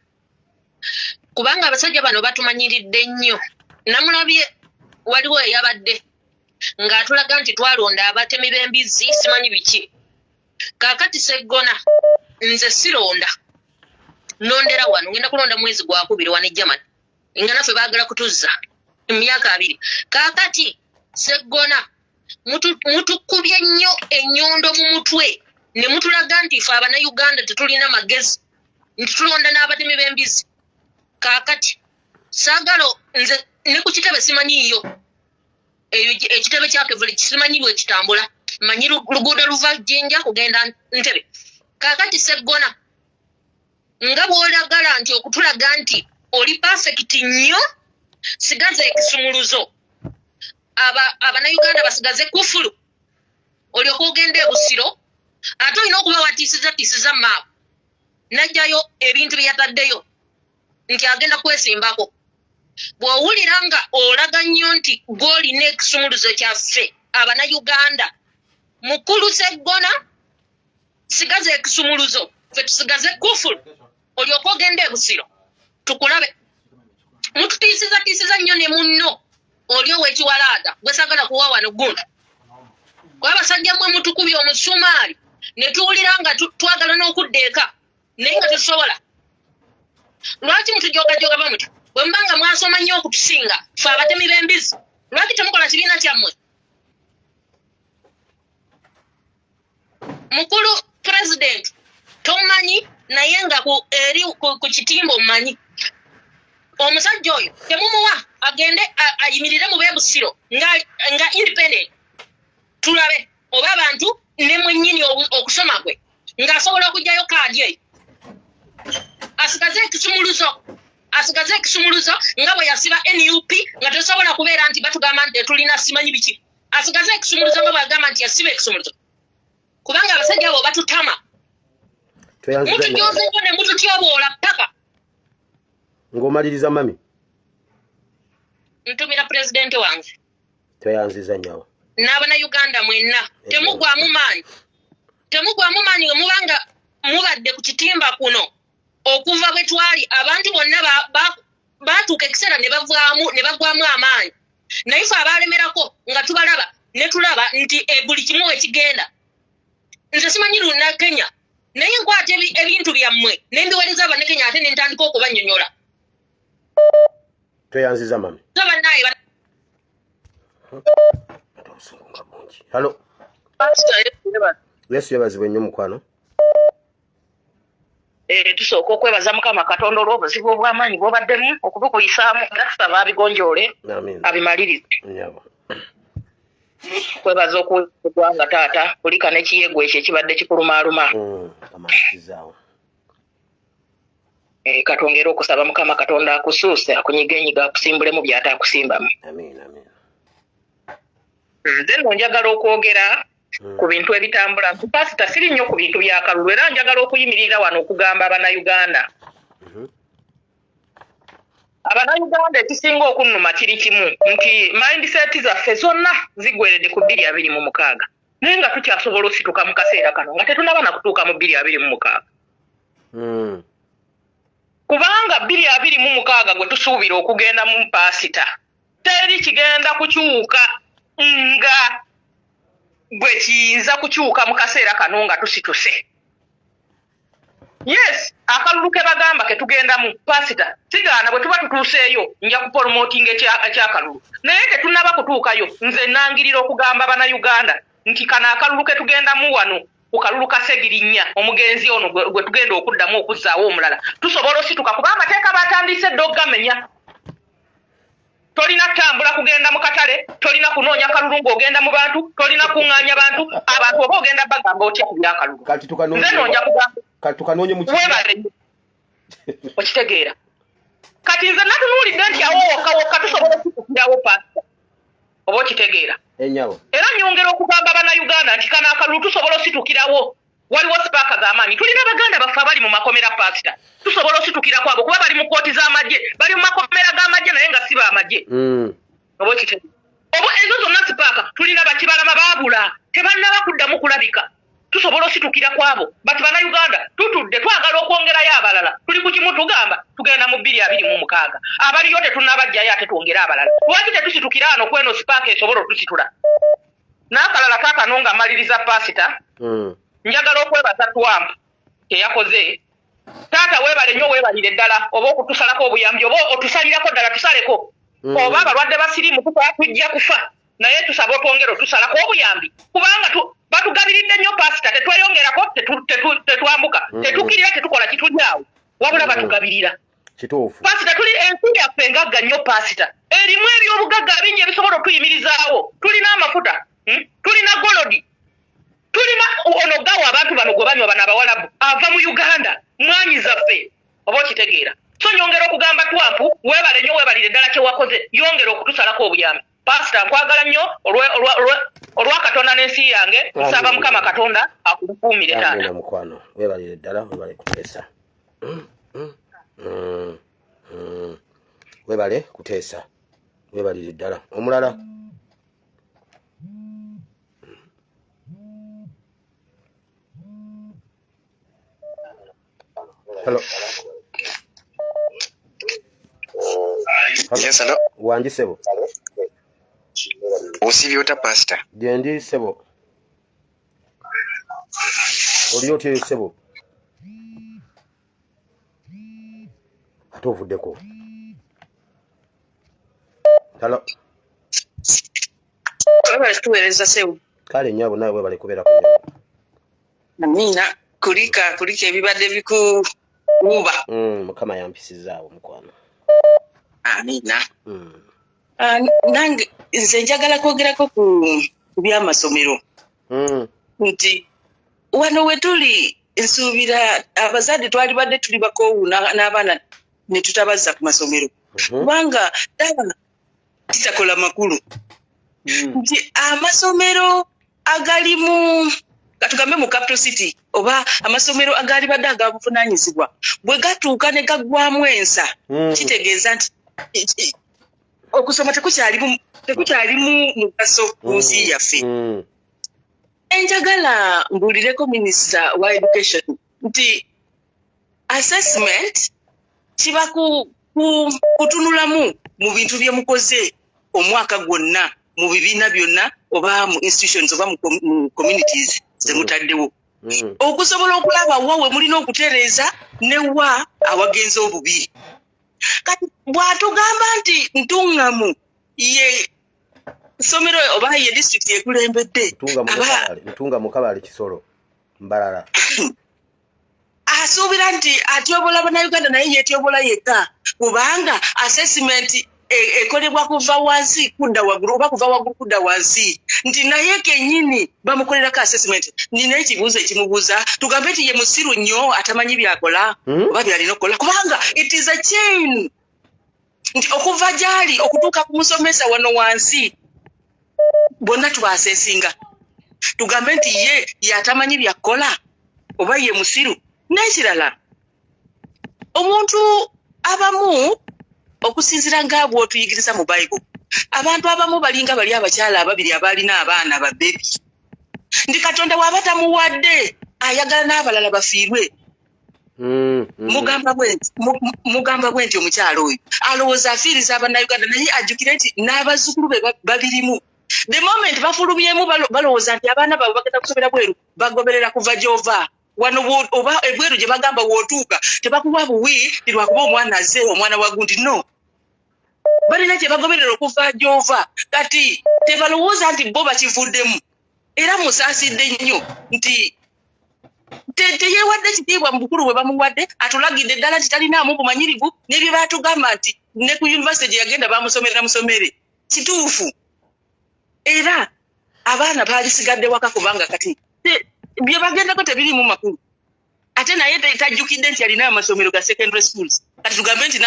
kubanga abasajja bano batumanyiridde nnyo namulabye waliwo eyabadde ng'atulaga nti twalonda abatemi b'embizzi simanyi biki kaakati Sseggona nze sironda nondera wano ngenda kulonda mwezi gwa kubiri wano e Germany nga naffe baagala kutuzza emyaka 2 kaakati Sseggona mutukubye nnyo ennyondo mu mutwe ne mutulaga nti ffe abannayuganda tetulina magezi nti tulonda n'abatemi b'embizzi kaakati saagala nze ne ku kitebe simanyiiyo ekitebe kya Kevuli simanyi bwe kitambula manyi luguudo luva Jjinja kugenda Ntebe kaakati Sseggona nga bw'olagala nti okutulaga nti oli perfect nnyo sigaza ekisumuluzo abannayuganda basigaze kufulu olyoka ogenda e Busiro ate olina okuba watiisiza maapu najjayo ebintu bye yataddeyo nti agenda kwesimbako bw'owulira nga olaga nnyo nti gw'olina ekisumuluzo kyaffe abannayuganda mukulu Sseggona sigaza ekisumuluzo ffe tusigaze kufulu olyoka ogenda e Busiro tukulabe mututiisiza nnyo ne munno oli ow'ekiwalaada gwe sagala kuwa wano guno kuba abasajja mmwe mutukubye omusumaali ne tuwulira nga twagala n'okudda eka naye nga tetusobola lwaki mutujoogajoga bamutyo bwe mba nga mwasoma nnyo okutusinga ffe abatemi b'embizzi lwaki temukola kibiina kyammwe mukulu pulezidenti tomumanyi naye nga eri ku kitimba omumanyi omusajja oyo temumuwa agende ayimirire mu b'e-Busiro nga independent tulabe oba abantu ne mwennyini okusoma kwe ng'asobola okugyayo kaadi eyo asigaze ekisumuluzo nga bwe yasiba NUP nga tesobola kubeera nti batugamba nti tulina simanyi biki asigaze ekisumuluzo nga bw'agamba nti yasiba ekisumuluzo kubanga abasajja abo batutama Mutujoze nnyo ne mututyoboola ppaka. Ng'omaliriza mami. Ntumira pulezidenti wange. Tweyanziza nnyo. N'Abannayuganda mwenna temugwamu maanyi. Temugwamu maanyi bwe mubanga mubadde ku kitimba kuno okuva bwe twali abantu bonna baatuuka ekiseera ne bagwamu amaanyi. Naye ffe abaalemerako nga tubalaba ne tulaba nti buli kimu we kigenda. Nze simanyi lunna Kenya naye nkwata ebintu byammwe ne mbiweereza Abannakenya ate ne ntandika okubannyonnyola. Tweyanziza mami. Hello. Yesu yabazibwe nnyo mukwano. Tusooka okwebaza Mukama Katonda olw'obuzibu obw'amaanyi bw'obaddemu okubukuyisaamu era tusaba abigonjoole abimalirize. Kwebaza okuwanga taata kulika n'ekiyego ekyo ekibadde kikulumaaluma. Katongera okusaba Mukama Katonda akusuuse akunyigenyiga akusimbulemu by'ataakusimbamu. Nze nno njagala okwogera ku bintu ebitambula. Pasita siri nnyo ku bintu bya kalulu era njagala okuyimirira wano okugamba Abannayuganda. Abannayuganda ekisinga okunnuma kiri kimu nti mindset zaffe zonna ziggweredde ku 2026 naye nga tukyasobola osituka mu kaseera kano nga tetunaba na kutuuka mu 2026. Kubanga 2026 gwe tusuubira okugenda mu pasita teri kigenda kukyuka nga bwe kiyinza kukyuka mu kaseera kano nga tusituse. Yes, akalulu ke bagamba ke tugenda mu pasita kigaana bwe tuba tutuuseeyo nja kupromoting ekyakalulu naye tetunaba kutuukayo nze nangirira okugamba Bannayuganda nti kana akalulu ke tugenda mu wano ku kalulu ka Segirinnya omugenzi ono gwe tugenda okuddamu okuzzaawo omulala tusobola osituka kubanga amateeka batandise dde okugamenya. Tolina tambula kugenda mu katale, tolina kunoonya kalulu ng'ogenda mu bantu, tolina kuŋŋaanya bantu, abantu oba ogenda bagamba otya ku byakalulu. Nze nonja kugamba katukanonye mu webale okitegeera. Kati nze natunuulidde nti awo wokka tusobola okutukirawo pasita oba okitegeera. Era nyongera okugamba Bannayuganda nti kana akalulu tusobolaositukirawo. Waliwo sipaaka z'amaanyi tulina Abaganda baffe abali mu makomera pasita tusobola ositukira kwabo kuba bali mu kooti z'amagye bali mu makomera g'amagye naye nga si b'amagye. Oba okitegeera. Oba ezo zonna sipaaka tulina bakibalama baabula tebannaba kuddamu kulabika. Tusobola ositukira kwabo bati Bannayuganda tutudde twagala okwongerayo abalala tuli ku kimu tugamba tugenda mu 2026 abaliyo tetunnabajjayo ate twongera abalala. Lwaki tetusitukira wano kweno sipaaka esobola otusitula n'akalala kaakano nga mmaliriza pasita. Njagala okwebaza Trump teyakoze. Taata weebale nnyo weebalire ddala oba okutusalako obuyambi oba otusalirako ddala tusaleko oba abalwadde basiriimu tujja kufa naye tusaba otwongere otusalako obuyambi kubanga batugabiridde nnyo pasita tetweyongerako tetwambuka tetukirira tetukola kitulyawo wabula batugabirira. Pasita tuli ensi yaffe engagga nnyo pasita erimu ebyobugagga bingi ebisobola okuyimirizaawo. Tulina amafuta tulina golodi tulina ono gawa abantu bano gwe banywa bano Abawalabu ava mu Uganda mwanyi zaffe oba okitegeera. So nyongera okugamba Trump weebale nnyo weebalire ddala kye wakoze yongera okutusalako obuyambi. Pasita nkwagala nnyo olwa Katonda n'ensi yange nsaba Mukama Katonda akukuumire taata. Amina mukwano weebalire ddala weebale kuteesa. Weebale kuteesa weebalire ddala omulala. Hello. Yes, hello. Wanji sebo. Osibye ota pastor. Gendi sebo. Oliyo te sebo. Atovuddeko. Hello. Webale tuweereza sebo. Kale nnyabo nawe webale kubeera ku. Amina kulika ebibadde biku uba. Mukama yampisizaawo mukwano. Amina. Nange nze njagala kwogerako ku by'amasomero. Nti wano we tuli nsuubira abazadde twali badde tuli bakoowu n'abaana ne tutabaza ku masomero. Kubanga daba titakola makulu. Nti amasomero agalimu katugambe mu capital city oba amasomero agali badde agabuvunanyizibwa bwe gatuuka ne gaggwamu ensa kitegeeza nti okusoma tekukyalimu mugaso ku nsi yaffe. Enjagala mbuulireko minisita wa education nti assessment kiba kutunulamu mu bintu bye mukoze omwaka gwonna mu bibiina byonna oba mu institutions oba mu communities zemutaddewo okusobola okulaba wa we mulina okutereeza ne wa awagenza obubi. Kati bw'atugamba nti ntungamu ye somero oba ye district yekulembedde ntunga mu Kabale Kisoro Mbalala asuubira nti atyobola bannayuganda naye yetyobola yekka kubanga assessment ekolebwa kuva wansi kudda waggulu oba kuva waggulu kudda wansi nti naye kennyini bamukolerako assessment. Nina ekibuuzo ekimubuuza tugambe nti ye musiru nnyo atamanyi byakola oba byalina okukola kubanga it is a chain nti okuva gyali okutuuka ku musomesa wano wansi bonna twaseesinga tugambe nti ye yatamanyi byakola oba ye musiru. N'ekirala omuntu abamu okusinzira ng'abo otuyigiriza mu Bible abantu abamu balinga bali abakyala ababiri abalina abaana babebi ndi Katonda waba tamuwadde ayagala n'abalala bafiirwe. Mugamba bwe nti omukyalo oyo alowooza afiiriza abannayuganda naye ajjukire nti n'abazzukulu be babirimu. The moment bafulubyemu balowooza nti abaana baabwe bagenda kusomera bweru bagoberera kuva gy'ova wano oba ebweru gye bagamba wootuuka tebakuwa buwi lwakuba omwana azze omwana wa gundi no balina gye bagoberera okuva gy'ova. Kati tebalowooza nti bo bakivuddemu era musaasidde nnyo nti teyeewadde kitiibwa mu bukulu bwe bamuwadde atulagidde ddala nti talinaamu bumanyirivu n'ebyo baatugamba nti ne ku yunivasite gye yagenda bamusomerera musomere kituufu era abaana baalisigadde waka kubanga kati bye bagendako tebirimu makulu ate naye tajjukidde nti alina amasomero ga secondary schools kati tugambe nti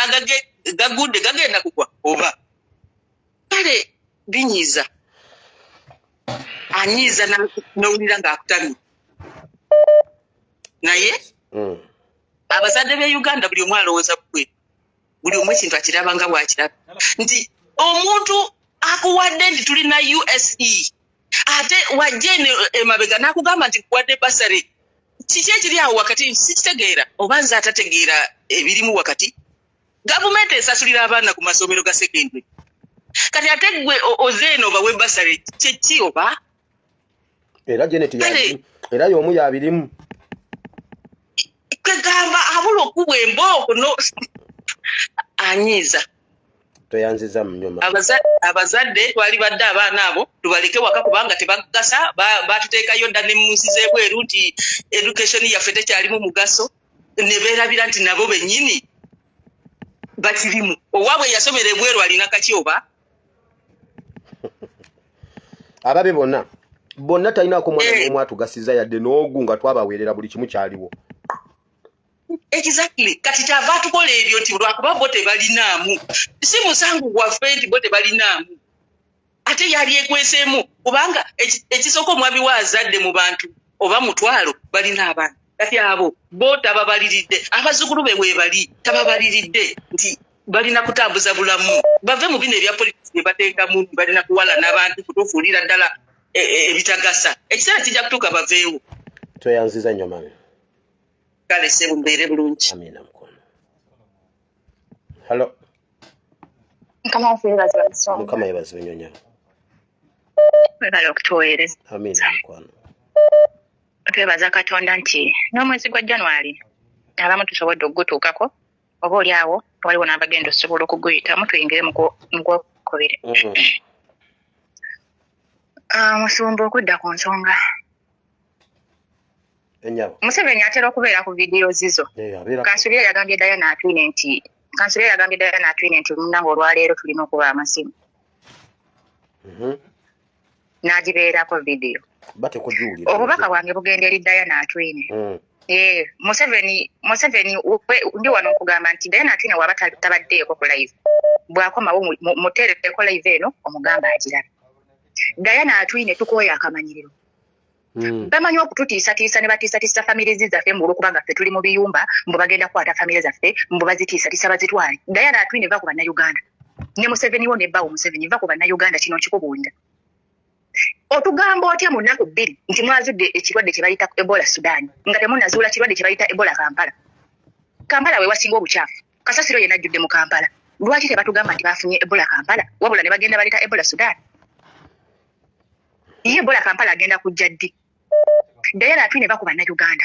gagudde gagenda kugwa oba kale binyiiza anyiiza n'owulira ng'akutamye naye abazadde b'e Uganda buli omu alowooza bwe buli omu ekintu akiraba nga bw'akiraba nti omuntu akuwadde nti tulina USE ate wajje emabega n'akugamba nti kuwadde basare kiki ekiri awo wakati sikitegeera oba nze atategeera ebirimu wakati. Gavumenti esasulira abaana ku masomero ga secondary kati ate gwe ozeeno bawe basare kyeki oba era Janet era y'omu yabirimu kwegamba abula okubwa embooko no anyiiza toyanziza munyuma. Abazadde twali badde abaana abo tubaleke waka kubanga tebagasa batuteekayo dda ne mu nsi z'ebweru nti education yaffe tekyalimu mugaso ne beerabira nti nabo bennyini bakirimu. Owaabwe yasomera ebweru alina kaki oba ababe bonna talinaako mwana n'omu atugasiza yadde n'ogu nga twabaweerera buli kimu kyaliwo. Exactly. Kati kyava tukola ebyo nti lwakuba bo tebalinaamu si musango gwaffe nti bo tebalinaamu ate yali ekweseemu kubanga ekisooka omwami waazadde mu bantu oba mutwalo balina abaana kati abo bo tababaliridde abazzukulu be weebali tababaliridde nti balina kutambuza bulamu bave mu bino ebya politiki bye bateekamu balina kuwala n'abantu kutufuulira ddala ebitagasa ekiseera kijja kutuuka baveewo. Toyanziza nnyo mami. Kale sebu mbeere bulungi. Amina mkono. Hello. Mukama yebaziwe nnyo. Webale okutuweereza. Amina mkono. Twebaza Katonda nti n'omwezi gwa January abamu tusobodde okugutuukako oba oli awo waliwo n'abagenda osobola okuguyitamu tuyingire mu gwokubiri. Musumba okudda ku nsonga. Museveni atera okubeera ku vidiyo zizo. Kansuliya yagambye Diana Atwine nti munnange olwaleero tulina okuba amasimu. N'agibeerako vidiyo. Obubaka bwange bugenda eri Diana Atwine. Museveni ndi wano okugamba nti Diana Atwine waba tabaddeeko ku live. Bw'akomawo muteereko live eno omugamba agirabe. Diana Atwine tukooye akamanyiriro. bamanyi okututiisatiisa ne batiisatiisa famire zaffe mbu olwokubanga ffe tuli mu biyumba mbu bagenda kukwata famire zaffe mbu bazitiisatiisa bazitwale Diana Atwine va ku bannayuganda ne Museveni wo ne Bawo Museveni va ku bannayuganda kino nkikubuulira otugamba otya mu nnaku 2 nti mwazudde ekirwadde kye bayita Ebola Sudan nga temunnazuula kirwadde kye bayita Ebola Kampala we wasinga obukyafu kasasiro yenna ajjudde mu Kampala lwaki tebatugamba nti bafunye Ebola Kampala wabula ne bagenda baleta Ebola Sudan ye Ebola Kampala agenda kujja ddi Diana Atwine va ku bannayuganda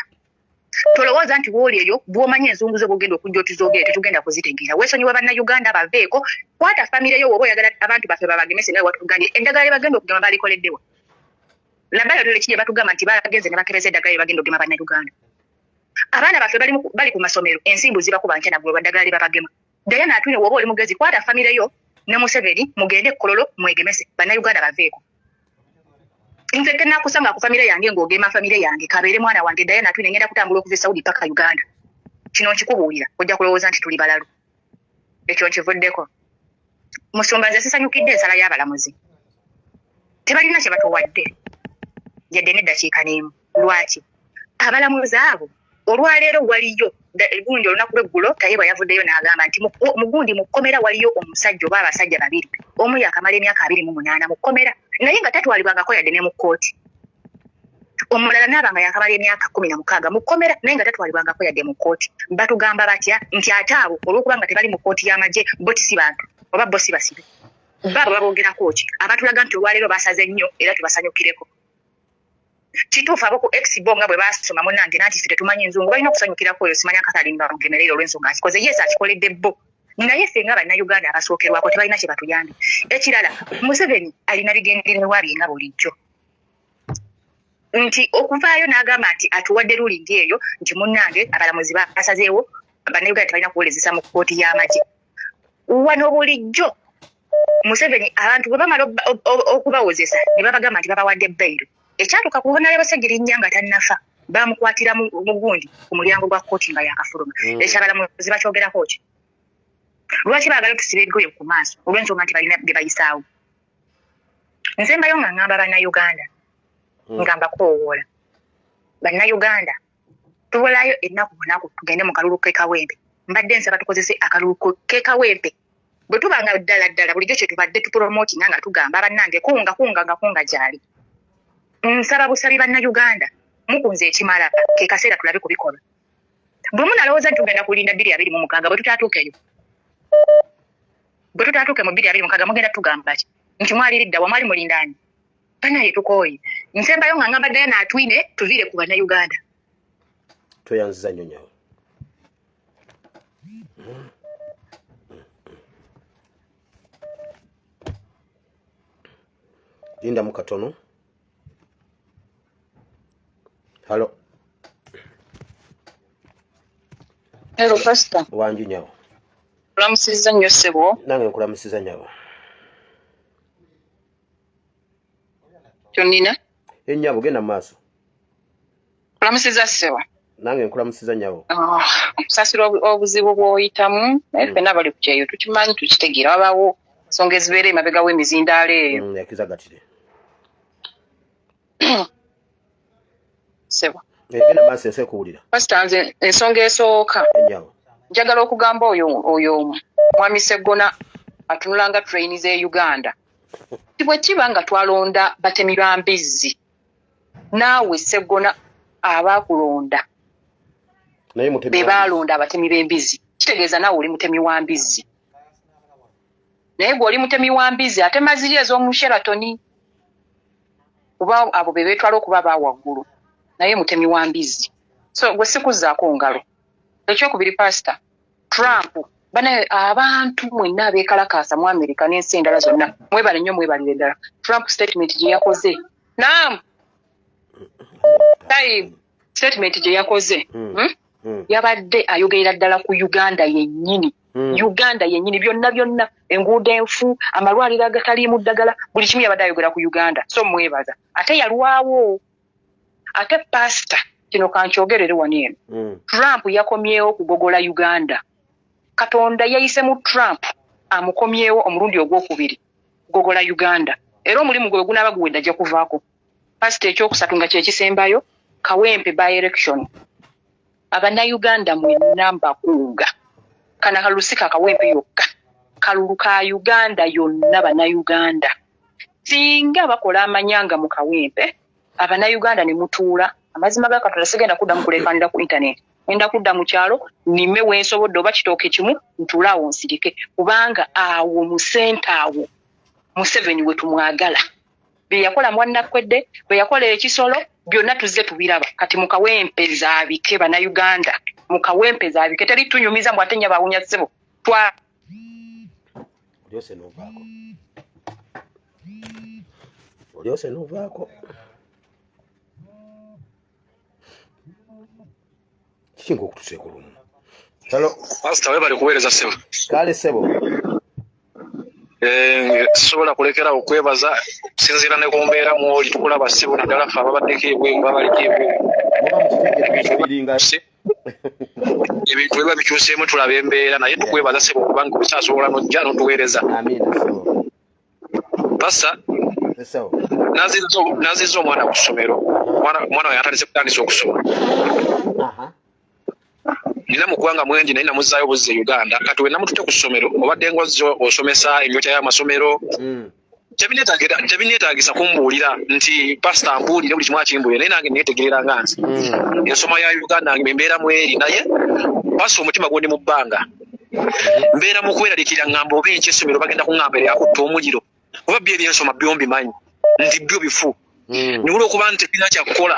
tolowooza nti wooli eyo bw'omanyi enzungu zo bw'ogenda okujja otuzoogere tetugenda kuzitegeera weesonyiwa bannayuganda baveeko kwata famire yo woba oyagala abantu baffe babagemese nawe watugambye eddagala lye bagenda okugema balikoleddewa labayo tole kije batugamba nti bagenze ne bakebeza eddagala lye bagenda okugema bannayuganda abaana baffe bali ku masomero ensimbu zibakuba nkya naggwe baddagala lye babagema Diana Atwine woba oli mugezi kwata famire yo ne Museveni mugende Kololo mwegemese bannayuganda baveeko nze kenakusanga ku famire yange ng'ogema famire yange kabeere mwana wange Diana Atwine ngenda kutambula okuva e Saudi paka Uganda kino nkikubuulira ojja kulowooza nti tuli balalu ekyo nkivuddeko Musumba nze sisanyukidde ensala y'abalamuzi tebalina kye batuwadde yadde n'eddakiika n'emu lwaki abalamuzi abo olwaleero waliyo gundi olunaku lw'eggulo Tayebwa yavuddeyo n'agamba nti mugundi mu kkomera waliyo omusajja oba abasajja babiri omu yakamala emyaka 28 mu kkomera naye nga tatwalibwangako yadde ne mu kkooti omulala n'abanga yakamala emyaka 16 mu kkomera naye nga tatwalibwangako yadde mu kkooti batugamba batya nti ate abo olw'okuba nga tebali mu kkooti y'amagye bo si bantu oba bo si basibe babo baboogerako ki abatulaga nti olwaleero basaze nnyo era tubasanyukireko kituufu abo ku Exbo nga bwe basoma munnange nanti ffe tetumanyi enzungu balina okusanyukirako oyo simanya Katalimba Rugemelera olw'ensonga akikoze yes akikoledde bo naye ffe nga bannayuganda abasookerwako tebalina kye batuyambe ekirala Museveni alina bigendererwa bye nga bulijjo nti okuvaayo n'agamba nti atuwadde rulingi eyo nti munnange abalamuzi basazeewo bannayuganda tebalina kuwolezesa mu kkooti y'amagye wano bulijjo Museveni abantu bwe bamala okubawozesa ne babagamba nti babawadde bbeiro ekyatuuka kubona yabasajja erinnya nga tannafa bamukwatira mu gundi ku mulyango gwa kkooti nga yakafuluma ekyabalamuzi bakyogerako ki lwaki baagala tusiba ebigoye ku maaso olw'ensonga nti balina bye bayisaawo nze mbayo nga ngamba bannayuganda nga mbakoowoola bannayuganda tubulayo ennaku bunaku tugende mu kalulu k'ekawempe mbadde nsaba tukozese akalulu k'ekawempe bwe tubanga ddala bulijjo kye tubadde tupromotinga nga tugamba bannange kunga gyali nsaba busabi bannayuganda mukunze ekimala ke kaseera tulabe kubikola bwe munalowooza nti tugenda kulinda 226 bwe tutaatuukeyo bwe tutaatuuke mu 226 mugenda tugamba ki nti mwaliridda wamwali mulindaani banaye tukooye nsembayo nga ngamba Diana Atwine tuviire ku bannayuganda toyanziza nnyo nyawe linda mu katono halo hello pastor wanju nyawo kulamusiza nnyo ssebo nange nkulamusiza nyawo kyonnina ennyabo genda mu maaso kulamusiza ssebo nange nkulamusiza nyawo okusasira obuzibu bw'oyitamu naye ffenna bali ku kyeyo tukimanyi tukitegeera wabaawo ensonga ezibeera emabega w'emizindaalo eyo yakizagatire sebo genda maaso ensi ekuwulira pasita nze ensonga esooka ennyabo njagala okugamba oyo mwami Sseggona atunulanga traini z'e Uganda ti bwe kiba nga twalonda batemi ba mbizzi naawe Sseggona abaakulonda be baalonda abatemi b'embizzi kitegeeza naawe oli mutemi wa mbizzi naye gwe oli mutemi wa mbizzi ate maziri ez'omu Sheratoni kuba abo be beetwala okuba baawaggulu naye mutemi wa mbizzi so gwe sikuzzaako ngalo ekyokubiri pasita Trump bana abantu mwenna abeekalakaasa mu Amerika n'ensi endala zonna mwebale nnyo mwebalire ddala Trump statement gye yakoze statement gye yakoze yabadde ayogerera ddala ku Uganda yennyini Uganda yennyini byonna enguudo enfu amalwaliro agataliimu ddagala buli kimu yabadde ayogera ku Uganda so mwebaza ate yalwawo ate pasita kino kankyogerere wano eno Trump yakomyewo okugogola Uganda Katonda yayise mu Trump amukomyewo omulundi ogwokubiri kugogola Uganda era omulimu gwe gunaaba guwedde ajja kuvaako Pastor ekyokusatu nga kyekisembayo Kawempe by election. Abannayuganda mwenna mbakunga. Kana kalusika Kawempe yokka. Kalulu ka Uganda yonna bannayuganda. Singa bakola amanyanga mu Kawempe, abannayuganda ne mutuula, amazima ga Katonda sigenda kudda mu kulekanira ku internet. Enda kudda mu kyalo, nime wensobodde oba kitooke kimu, ntuulaawo nsirike. Kubanga awo mu senta awo, Museveni we tumwagala. Bye yakola Mwannakwedde, bye yakola ekisolo, byonna tuzze tubiraba. Kati mu Kawempe zaabike bannayuganda. Mu Kawempe zaabike teri tunyumiza mu atenya bawunya ssebo. Oliose novaako. Kingo okutuseeko lumu. Hello. Pastor webale kuweereza ssebo. Kale ssebo. Sobola kulekera okwebaza sinzira ne kumbeera mwoli tukulaba ssebo naddala ffe ababaddeko ebweru babaliko ebweru. Ebintu biba bikyuseemu tulaba embeera naye tukwebaza ssebo kubanga obusaasobola n'ojja n'otuweereza. Pastor naziza omwana ku ssomero. Omwana we yatandise kutandisa okusoma. Nina mukwanga mwenji naye namuzaayo buzze Uganda. Kati we namututte ku ssomero obadde ng'ozzo osomesa emyokya y'amasomero. Tebineetaagisa kumbuulira nti pastor ambuulire buli kimu akimbuulire naye nange neetegerera nga nze. Ensoma ya Uganda mbeera mu eri naye pastor omutima gundi mu bbanga. Mbeera mu kweraliikirira ngamba oba enkya essomero bagenda kuŋŋamba eryakutta omuliro. Oba byo ebyensoma byombi manyi nti byo bifu. Nibula okuba nti tekirina kyakukola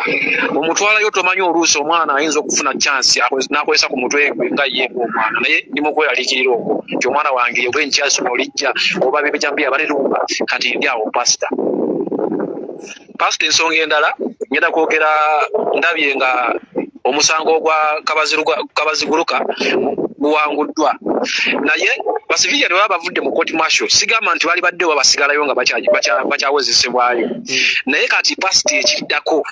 omutwalayo tomanyi oluusi omwana ayinza okufuna chance n'akozesa ku mutwe gwe nga ye omwana naye ndimu kweraliikirira okwo nti omwana wange obwe nkyasoma olijja oba bebejambiya balerumba kati ndi awo pastor ensonga endala ngenda kwogera ndabye nga omusango gwa kabaziguruka guwanguddwa naye basivili bwe bavudde mu court martial sigamba nti bali baddewo basigalayo nga bakyawezesebwayo naye kati pastor ekiddako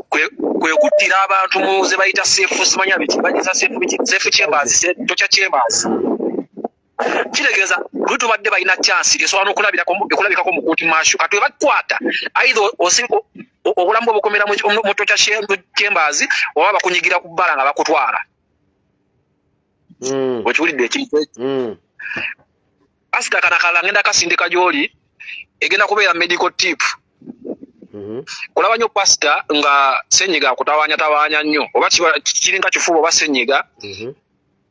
kwe kuttira abantu mu ze bayita seefu simanya biki bagiza seefu chambers tokya chambers kitegeeza lwe tubadde balina chance esobola n'okulabikako mu court martial kati we bakwata either obulamu obukomera mu tokya chambers oba bakunyigira ku bbala nga bakutwala. Okiwulidde ekintu pastor kanakala ngenda kasindika gy'oli egenda kubeera medical tip. Kulaba nnyo pastor nga senyiga akutawaanya nnyo oba kiringa kifuba oba senyiga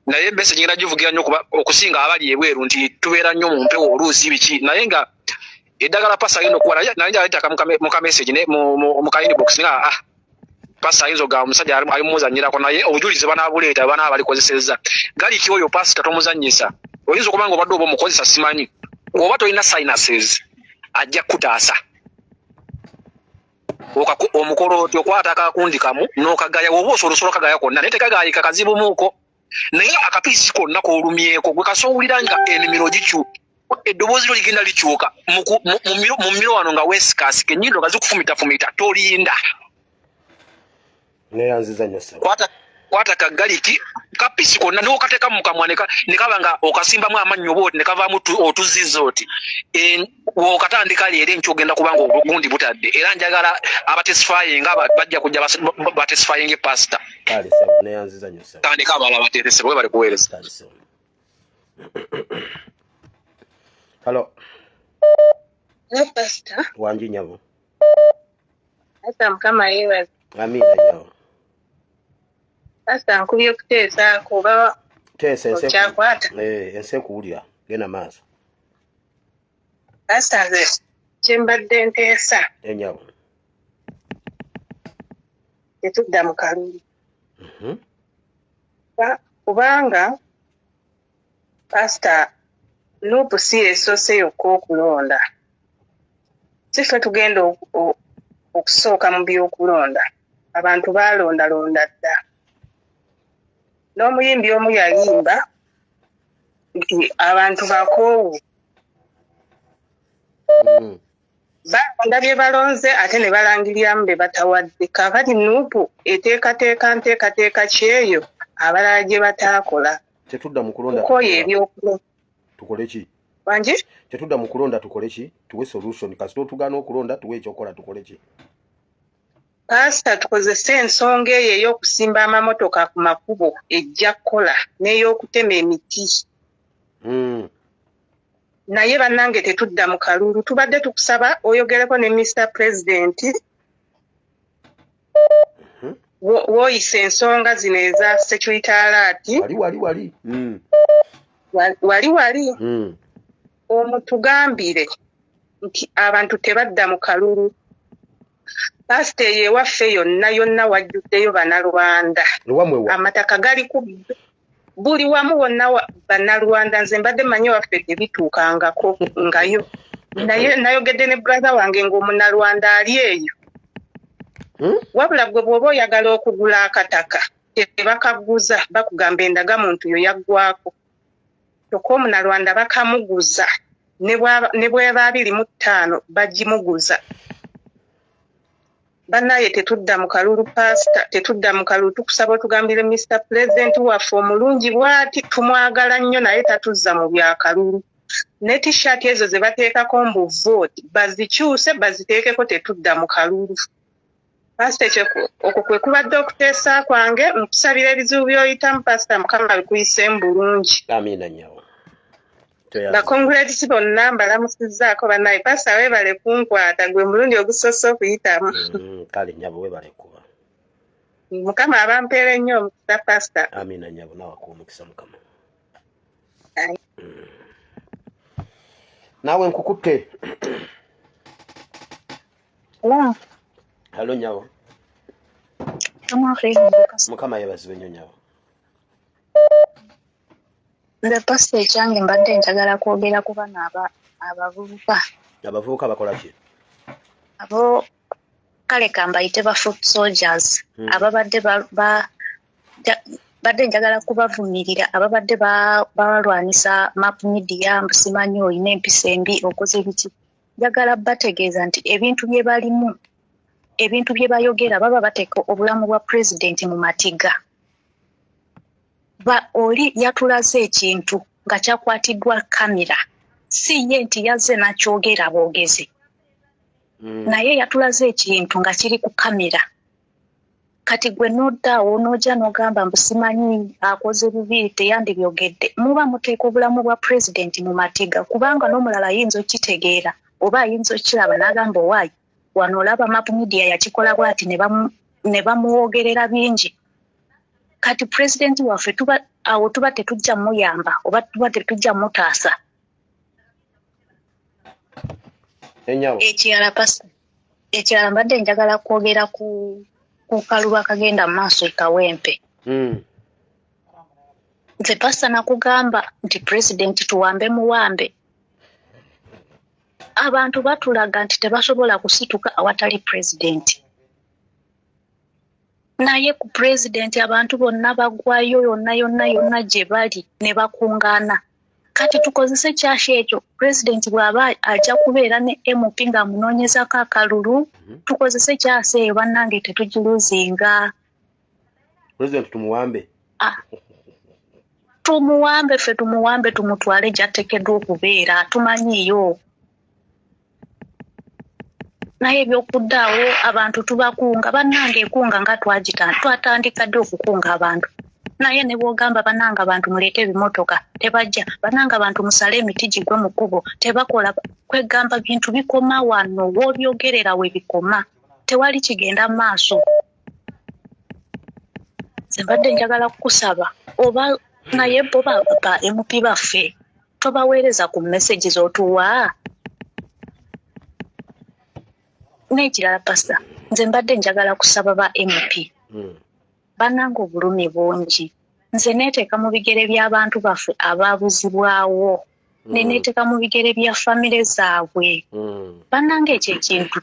naye message ngenda givugira nnyo okusinga abali ebweru nti tubeera nnyo mu mpewo oluusi biki naye nga eddagala pastor alina okuwa naye aleetaka mu ka message mu ka inbox nga pastor ayinza ogamba omusajja ali mumuzannyirako naye obujulizi banaabuleeta banaa balikozesezza galiki oyo pastor tomuzannyisa oyinza okuba nga obadde oba omukozesa simanyi oba tolina sinuses ajja kutaasa omukolo oti okwata akakundi kamu n'okagaya woba osobola okagaya konna naye tekagayika kazibu muuko naye akapiisi konna koolumyeko gwe kasoowulira nga enimiro gikyuka eddoboozi lyo ligenda likyuka mu mmiro wano nga wesikasi kenyindo nga zikufumita tolinda neyanziza nnyo ssebo kwata kagaliki kapisi konna n'okateeka mu kamwa ne kaba nga okasimbamu amannyo oba oti ne kavaamu otuzizza oti wokatandika leero enkyo ogenda kubanga obugundi butadde era njagala abatesifayinga bajja kujja batesifayinga pastor kale ssebo neyanziza nnyo ssebo tandika abalala baterese bwe bali kuweereza. Hello. Pastor. Wanji nyabo. Pastor mukama yewe. Amina nyabo. Pastor nkubye okuteesa kuba teesa kyakwata. Ense kuwulira genda maaso. Pastor nze kyembadde nteesa. Enyabo. Tetudda mu kalulu. Kubanga Pastor Nupu si esoose yokka okulonda. Si ffe tugenda okusooka mu by'okulonda. Abantu baalondalonda dda. N'omuyimbi omu yayimba nti abantu bakoowu. Balonda bye balonze ate ne balangiryamu be batawadde. Kakati Nupu nteekateeka kyeyo abalala gye bataakola. Tetudda mu kulonda. Tukooye ebyokulonda. Tukole ki? Wanji? Tetudda mu kulonda tukole ki? Tuwe solution. Kasito tugana okulonda tuwe ekyokola tukole ki? Pastor tukozese ensonga eyo ey'okusimba amamotoka ku makubo ejja kukola n'ey'okutema emiti. Naye bannange tetudda mu kalulu. Tubadde tukusaba oyogereko ne Mr. President. Woyise ensonga zino eza security alert. Wali. Omutugambire nti abantu tebadda mu kalulu. Pastor yewaffe yonna wajjuddeyo Bannalwanda. Amataka gali ku buli wamu wonna Bannalwanda. Nze mbadde manyi waffe tebituukangako ngayo. Naye nayogedde ne brother wange ng'Omunnalwanda ali eyo. Wabula gwe bw'oba oyagala okugula akataka tebakaguza, bakugamba endagamuntu yo yaggwako. Kyokka Omunnalwanda bakamuguza ne bw'eba 25 bagimuguza. Bannaye tetudda mu kalulu Pastor, tetudda mu kalulu. Tukusaba otugambire Mr. President waffe omulungi bw'ati, tumwagala nnyo naye tatuzza mu bya kalulu. Ne t-shirt ezo ze bateekako mbu vote bazikyuse baziteekeko tetudda mu kalulu. Pastor okwo kwe kubadde okuteesa kwange, nkusabira ebizibu by'oyitamu Pastor, Mukama bikuyiseemu bulungi. Amiina nyawo. Bakongulati bonna mbalamusizzaako bannaye. Pastor weebale kunkwata, gwe mulundi ogusoose okuyitamu. Kale nyabo weebale kuba. Mukama abampeere nnyo omukisa Pastor. Amiina nyabo nawe akuwa omukisa Mukama. Naawe nkukutte. Halo nyabo. Mukama yebazibe nnyo nyabo. Nze Pastor ekyange mbadde njagala kwogera ku bano abavubuka. Abavubuka bakola ki? Abo kale kambayite ba foot soldiers. Ababadde badde njagala kubavumirira ababadde balwanisa map media mbusimanyi oyina empisa embi okoze biki. Njagala bategeeza nti ebintu bye balimu, ebintu bye bayogera baba bateeka obulamu bwa president mu matiga. Oli yatulaze ekintu nga kyakwatiddwa kamera. Si ye nti yazze nakyogera boogezi. Naye yatulaze ekintu nga kiri ku kamera. Kati gwe noddaawo n'ojja n'ogamba mbusimanyi akoze bubi teyandibyogedde. Muba muteeka obulamu bwa president mu matiga kubanga n'omulala ayinza okitegeera oba ayinza okiraba n'agamba owaayi wano olaba map media yakikola bw'ati ne bamuwogerera bingi. Kati president waffe tuba tetujja muyamba oba tuba tetujja mutaasa. Ekirala mbadde njagala kwogera ku kaluba kagenda mu maaso ekawempe. Nze Pastor nakugamba nti president tuwambe muwambe. Abantu batulaga nti tebasobola kusituka awatali president. Naye ku president abantu bonna bagwayo yonna gye bali ne bakungaana. Kati tukozese kyashe ekyo president bw'aba ajja kubeera ne MP nga munoonyezako akalulu. Tukozese kyase eyo bannange tetugiluzinga. President tumuwambe. Tumuwambe ffe tumuwambe tumutwale gy'ateekeddwa okubeera tumanyiyo. Naye ebyokuddaawo abantu tubakunga bannange ekunga nga twatandika dde okukunga abantu. Naye ne bw'ogamba bannange abantu muleete ebimotoka tebajja. Bannange abantu musale emiti gigwe mu kkubo tebakola. Kwegamba bintu bikoma wano w'obyogerera we bikoma. Tewali kigenda mu maaso. Nze mbadde njagala kukusaba oba naye bo ba MP baffe tobaweereza ku message z'otuwa. N'ekirala Pastor, nze mbadde njagala kusaba ba MP. Bannange obulumi bungi. Nze neeteeka mu bigere by'abantu baffe abaabuzibwawo. Ne neeteeka mu bigere bya famire zaabwe. Bannange ekyo ekintu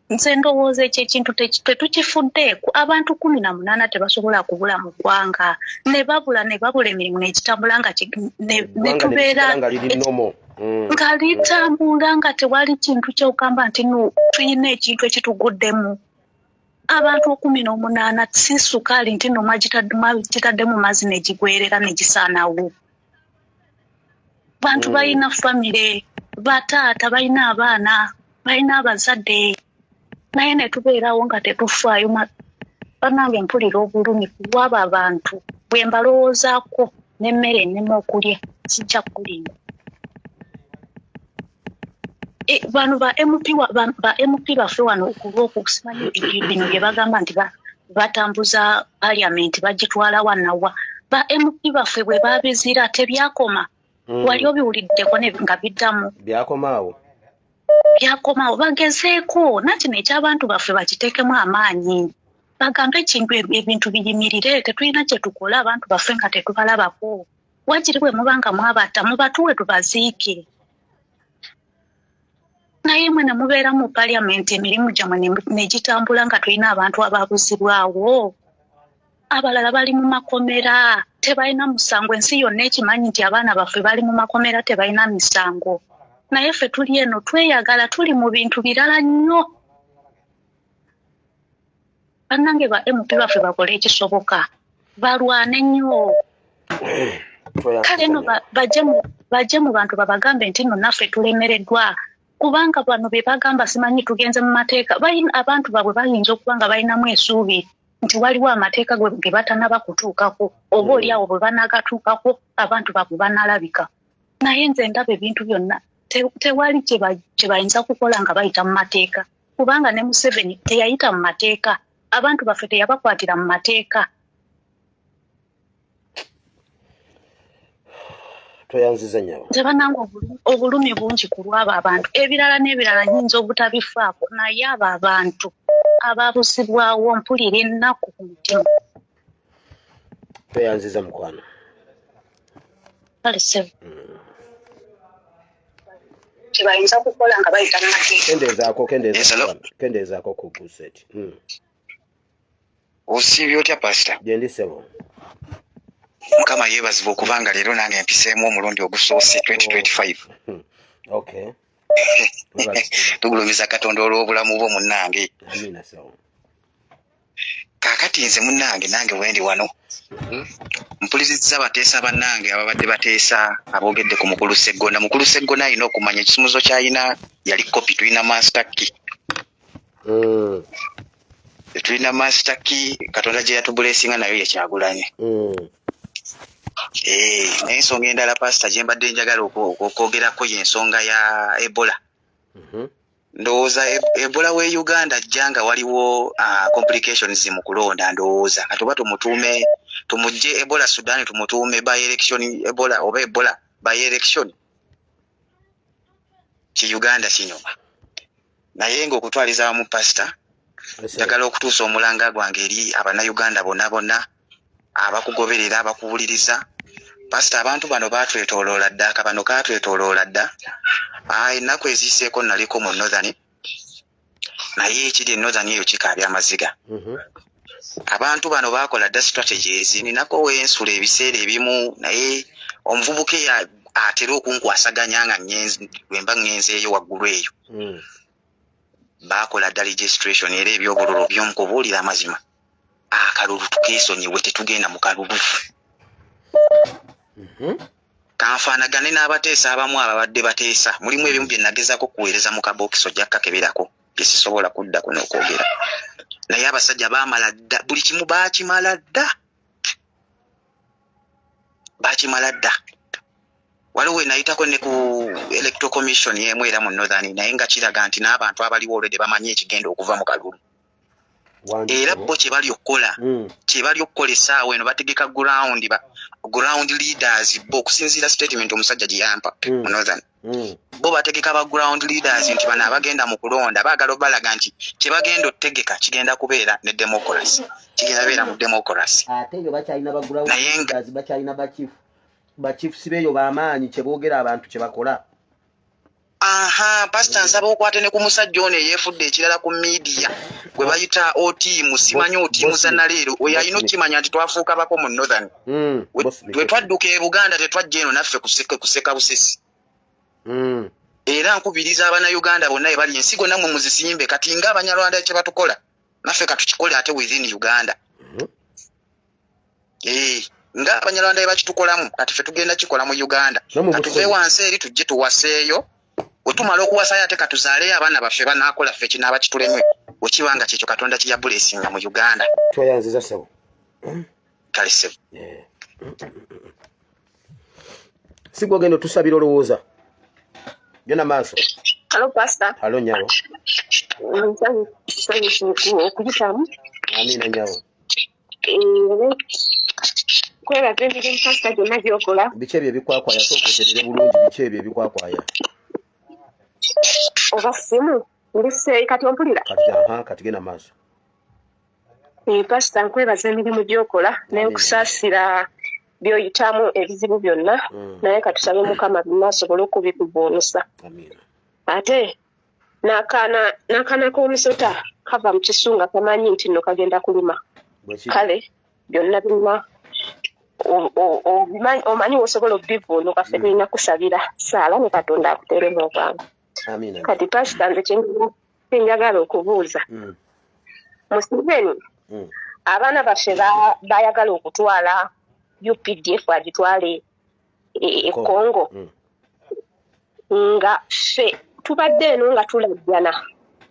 nze ndowooza ekyo ekintu tetukifuddeeku. Abantu 18 tebasobola kubula mu ggwanga. Ne babula emirimu n'ekitambula nga ne tubeera nga litambula nga tewali kintu ky'okamba nti tuyina ekintu ekituguddemu. Abantu 18 si sukaali nti no mwagitadde mu mazzi ne gigwerera ne gisaanawo. bantu balina family bataata balina abaana balina abazadde naye ne tubeerawo nga tetufaayo banange mpulira obulumi kulwaba abantu bwe mbalowoozaako n'emmere ennema okulya sijja kulinda bano ba MP baffe wano olw'okusimanyi bino bye bagamba nti batambuza parliament bagitwala wanawa ba MP baffe bwe babizira tebyakoma wali obiwuliddeko nga biddamu byakomaawo bagezeeko nakino eky'abantu baffe bakiteekemu amaanyi bagambe ekintu ebintu biyimirire tetulina kye tukola abantu baffe nga tetubalabako wagiri bwe mubanga mwabata mubatuwe tubaziike naye mwe ne mubeera mu parliament emirimu gyammwe negitambula nga tulina abantu ababuzibwawo abalala bali mu makomera tebalina musango ensi yonna ekimanyi nti abaana baffe bali mu makomera tebalina misango naye ffe tuli eno tweyagala tuli mu bintu birala nnyo bannange ba MP baffe bakole ekisoboka balwane nnyo kale no bajje mu bantu babagambe nti nno naffe tulemereddwa kubanga bano be bagamba simanyi tugenze mu mateeka abantu babwe bayinza okuba nga balinamu esuubi nti waliwo amateeka ge batanaba kutuukako oba oliawo bwe banagatuukako abantu babwe banalabika naye nze ndaba ebintu byonna tewali kye bayinza kukola nga bayita mu mateeka kubanga ne Museveni teyayita mu mateeka abantu baffe teyabakwatira mu mateeka toyanziza nyawo tebananga obulumi bungi ku lwabo abantu ebirala n'ebirala nyinza obutabifaako naye abo abantu ababuzibwawo mpulira ennaku ku mutima toyanziza mukwano kyebayinza kukola nga bayita mu mateeka kendeezaako ku kuseti osiibye otya pasita gyendisebo mukama yeebazibwa okubanga leero nange mpiseemu omulundi ogusoose 2025 okay tugulumiza katonda olw'obulamu bwo munnange kaakati nze munnange nange wendi wano mpulizizza bateesa bannange ababadde bateesa aboogedde ku mukulu Sseggona alina okumanya ekisumuzo ky'alina yali kopi tulina master key tulina master key katonda gye yatubuleesinga nayo yekyagulanye naye ensonga endala pasita gye mbadde njagala okwogerako y'ensonga ya Ebola. Ndowooza Ebola w'e Uganda ajjanga waliwo complications mu kulonda ndowooza katuba tumugye Ebola Sudan tumutuume by election Ebola oba Ebola by election ki Uganda kinyuma naye ng'okutwaliza wamu pasita njagala okutuusa omulanga gwange eri Abannayuganda bonna abakugoberera abakuwuliriza pasita abantu bano batwetooloola dda akabano katwetooloola dda ennaku eziiseeko naliko mu Northern naye ekiri e Northern eyo kikaabya amaziga abantu bano bakola dda strategies ninako wensula ebiseera ebimu naye omuvubuka atera okunkwasaganya nga lwemba ngenzeeyo waggulu eyo bakola dda registration era ebyobululu by'omukubuulira amazima akalulu tukeesonyiwe tetugenda mu kalulu kanfaanagane n'abateesa abamu ababadde bateesa mulimu ebimu bye nagezaako kuweereza mu kabookisi ojja kukakeberako bye sisobola kuddako n'okwogera naye abasajja baamala dda buli kimu baakimala dda waliwo enayitako ne ku electoral commission y'emu era mu Northern naye nga kiraga nti n'abantu abaliwo olwedde bamanyi ekigenda okuva mu kalulu era bo kye bali okukola essaawa eno bategeka ground leaders bo okusinziira statement omusajja gye yampa mu Northern bo bategeka ba ground leaders nti bano abagenda mu kulonda baagala obalaga nti kye bagenda otegeka kigenda kubeera ne democracy kigenda beera mu democracy ate eyo bakyalina ba ground leaders bakyalina bachiefs beeyo b'amaanyi kye boogera abantu kye bakola pasita nsaba okwate ne ku musajja ono eyeefudde ekirala ku media gwe bayita otiimu simanyi otiimu za naleero oyo alina okimanya nti twafuuka bako mu Northern bwe twadduka e Buganda tetwajja eno naffe kuseka busesi era nkubiriza Abannayuganda bonna ebali ensigo nammwe muzisimbe kati nga Abanyarwanda kye batukola naffe katukikole ate within Uganda nga abanyarwanda bakitukolamu kati ffe tugenda kikola mu Uganda katuve wansi eri tujje tuwaseeyo wetumala okuwasayo ate katuzaaleyo abaana baffe banaakola ffe kinaaba kitulemwe okibanga kyekyo Katonda kiya blessinga mu Uganda twayanziza sebo kale sebo sigwa gendo tusabira olowooza genda maaso. Hello pastor. Hello nyawo. Okuyitamu. Amina nyawo. Kwera tendiri pastor gyonna gyokola. Biki ebyo ebikwakwaya sookoterere bulungi biki ebyo ebikwakwaya. Oba simu ndise kati ompulira. Kati genda maaso. Pastor nkwebaza emirimu gyokola n'okusaasira byoyitamu ebizibu byonna naye katusabe Mukama binasobola okubikubonusa. Amina. Ate nakana k'omusota kava mu kisunga kamanyi nti nno kagenda kuluma. Kale byonna birina omanyi osobola obivuuno kaffe tulina kusabira saala ne Katonda akuteremu obwangu. Amina. Kati pastor nze kyenjagala okubuuza Museveni abaana baffe bayagala okutwala UPDF agitwale e Congo nga ffe tubadde eno nga tulajjana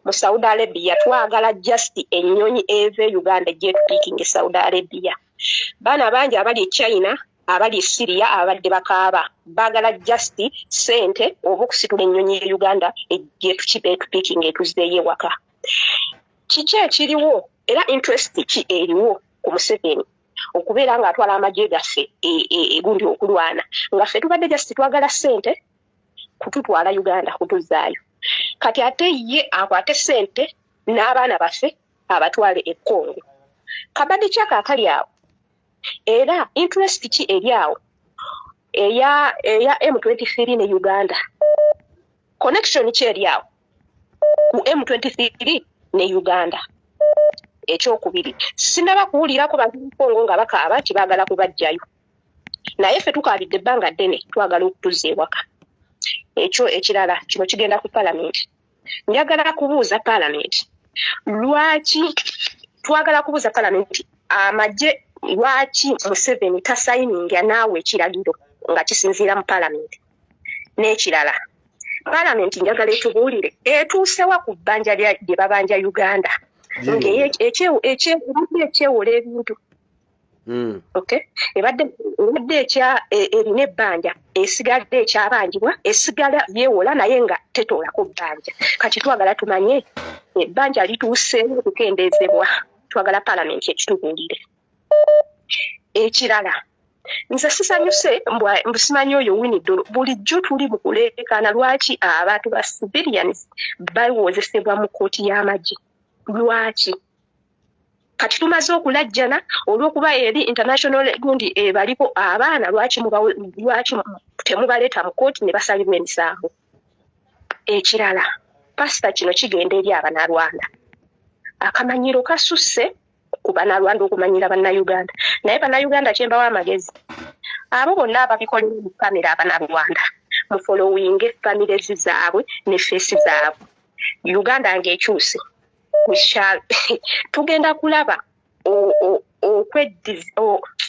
mu Saudi Arabia twagala just ennyonyi eve Uganda jet picking e Saudi Arabia. Baana bangi abali e China abali e Syria abadde bakaaba bagala just sente oba okusitula ennyonyi e Uganda jet picking etuzzeeyo ewaka. Kiki ekiriwo era interest ki eriwo ku Museveni okubeera nga atwala amagye gaffe egundi okulwana nga ffe tubadde just twagala sente kututwala Uganda kutuzaayo. Kati ate ye akwate sente n'abaana baffe abatwale e Congo. Kabadde kyaka akali awo era interest ki eri awo eya M23 ne Uganda connection ki eri awo ku M23 ne Uganda. Ekyokubiri sinaba kuwulirako bantu Congo nga bakaaba nti baagala kubajjayo naye ffe tukaabidde ebbanga ddene twagala okutuzza ewaka. Ekyo ekirala kino kigenda ku palamenti. Njagala kubuuza palamenti lwaki twagala kubuuza palamenti amagye lwaki Museveni tasayininga naawe ekiragiro nga kisinziira mu palamenti. N'ekirala palamenti njagala etubuulire etuusewa ku bbanja lye babanja Uganda ekyewola ebintu. Okay. Ebadde erina ebbanja esigadde ekyabanjibwa esigala yeewola naye nga tetoola ku bbanja. Kati twagala tumanye ebbanja lituuseewo okukendeezebwa. Twagala palamenti ekitubuulire. Ekirala nze sisanyuse mbu simanyi oyo Winnie bulijjo tuli mu kuleekaana lwaki abantu ba civilians bawozesebwa mu kkooti y'amagye. Lwaki? Kati tumaze okulajjana olw'okuba eri international gundi baliko abaana lwaki temubaleeta mu kkooti ne basalibwa emisango. Ekirala pasita kino kigenda eri Abanarwanda. Akamanyiro kasusse ku Banarwanda okumanyira Bannayuganda naye Bannayuganda kyembawa amagezi abo bonna ababikolera mu kamera Abanarwanda mu following family zaabwe ne face zaabwe. Uganda ng'ekyuse tugenda kulaba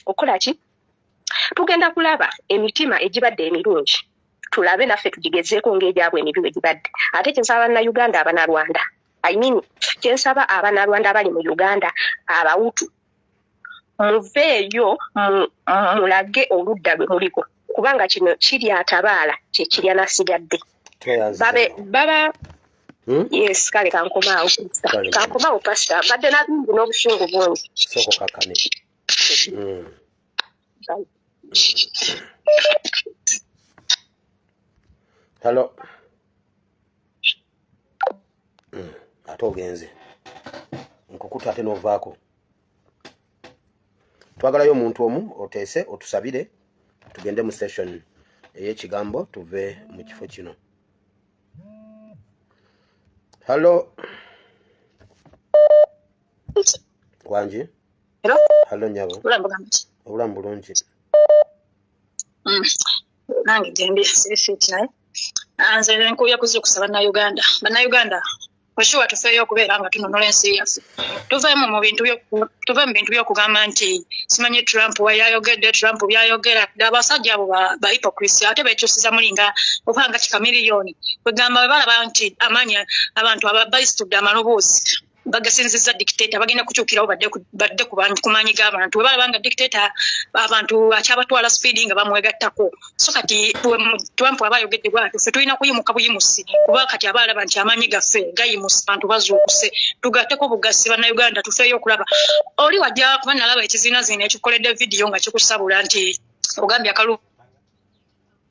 okola ki? Tugenda kulaba emitima egibadde emirungi tulabe naffe tugigezeeko ng'egyabwe emibi egibadde. Ate kyensaba Bannayuganda Abanarwanda kyensaba Abanarwanda abali mu Uganda Abawutu muveeyo mulage oludda lwe muliko kubanga kino kiri atabaala kye kirya nasigadde baba. Yes, kale kankomaawo pastor badde nabingi n'obusungu bungi. Soko kakane. Hello. Ate ogenze nkukuta ate n'ovaako. Twagalayo omuntu omu oteese otusabire tugende mu session ey'ekigambo tuve mu kifo kino. Hello. Wanji? Hello. Hello nyabo. Ulambu bulungi. Nange jembe sifiti naye. Nze nkuya kuzi kusaba na Uganda. Bannayuganda oshuwa tufeeyo okubeera nga tununula ensi yaffe tuveemu mu bintu by'okugamba nti simanyi Trump weyayogedde Trump byayogera abasajja abo ba hypocrisi ate beekyusiza mulinga obanga kikamiliyoni kwegamba bwe balaba nti amaanyi abantu bayisitudde amaloboozi bagasinziza dictator bagenda kukyukirawo badde ku maanyi g'abantu bwe balaba nga dictator abantu akyabatwala speedi nga bamwegattako so kati Trump aba ayogedde bwatyo ffe tulina kuyimuka buyimusi kuba kati aba alaba nti amaanyi gaffe gayimusi abantu bazuukuse tugatteko bugasi bannayuganda tufeeyo okulaba oli wajja kuba nalaba ekizinazina ekikukoledde vidiyo nga kikusabula nti ogambye akalu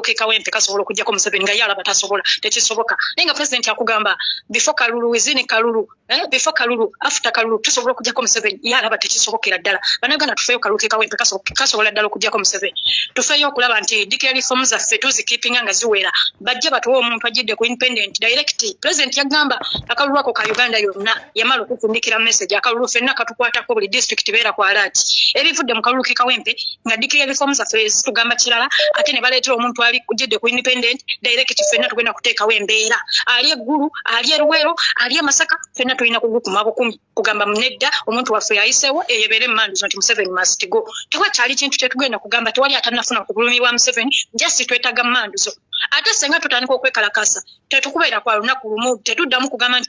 Kawempe kasobola okujjako Museveni nga yalaba tasobola tekisoboka naye nga president akugamba before Kalulu within Kalulu before Kalulu after Kalulu tusobola okujjako Museveni yalaba tekisobokera ddala bannayuganda tufeeyo Kalulu Kawempe kasobola ddala okujjako Museveni tufeeyo okulaba nti DK reforms zaffe tuzikipinga nga ziwera bajje batuwa omuntu ajjidde ku independent direct president yagamba akalulu ako ka Uganda yonna yamala okufundikira message akalulu ffenna katukwatako buli district beera ku alert ebivudde mu Kalulu Kawempe nga DK reforms zaffe zitugamba kirala ate ne baleetera omuntu ali kujjidde ku independent direct ffenna tugenda kuteekawo embeera ali eggulu ali eruwero ali Masaka ffenna tulina kugukuma bukumi kugamba munedda omuntu waffe yayiseewo eyebeere emanduzo nti Museveni must go tewakyali kintu kyetugenda kugamba tewali atanafuna ku bulumi bwa Museveni just twetaaga manduzo ate senga tutandika okwekalakasa tetukubeera kwa lunaku lumu tetuddamu kugamba nti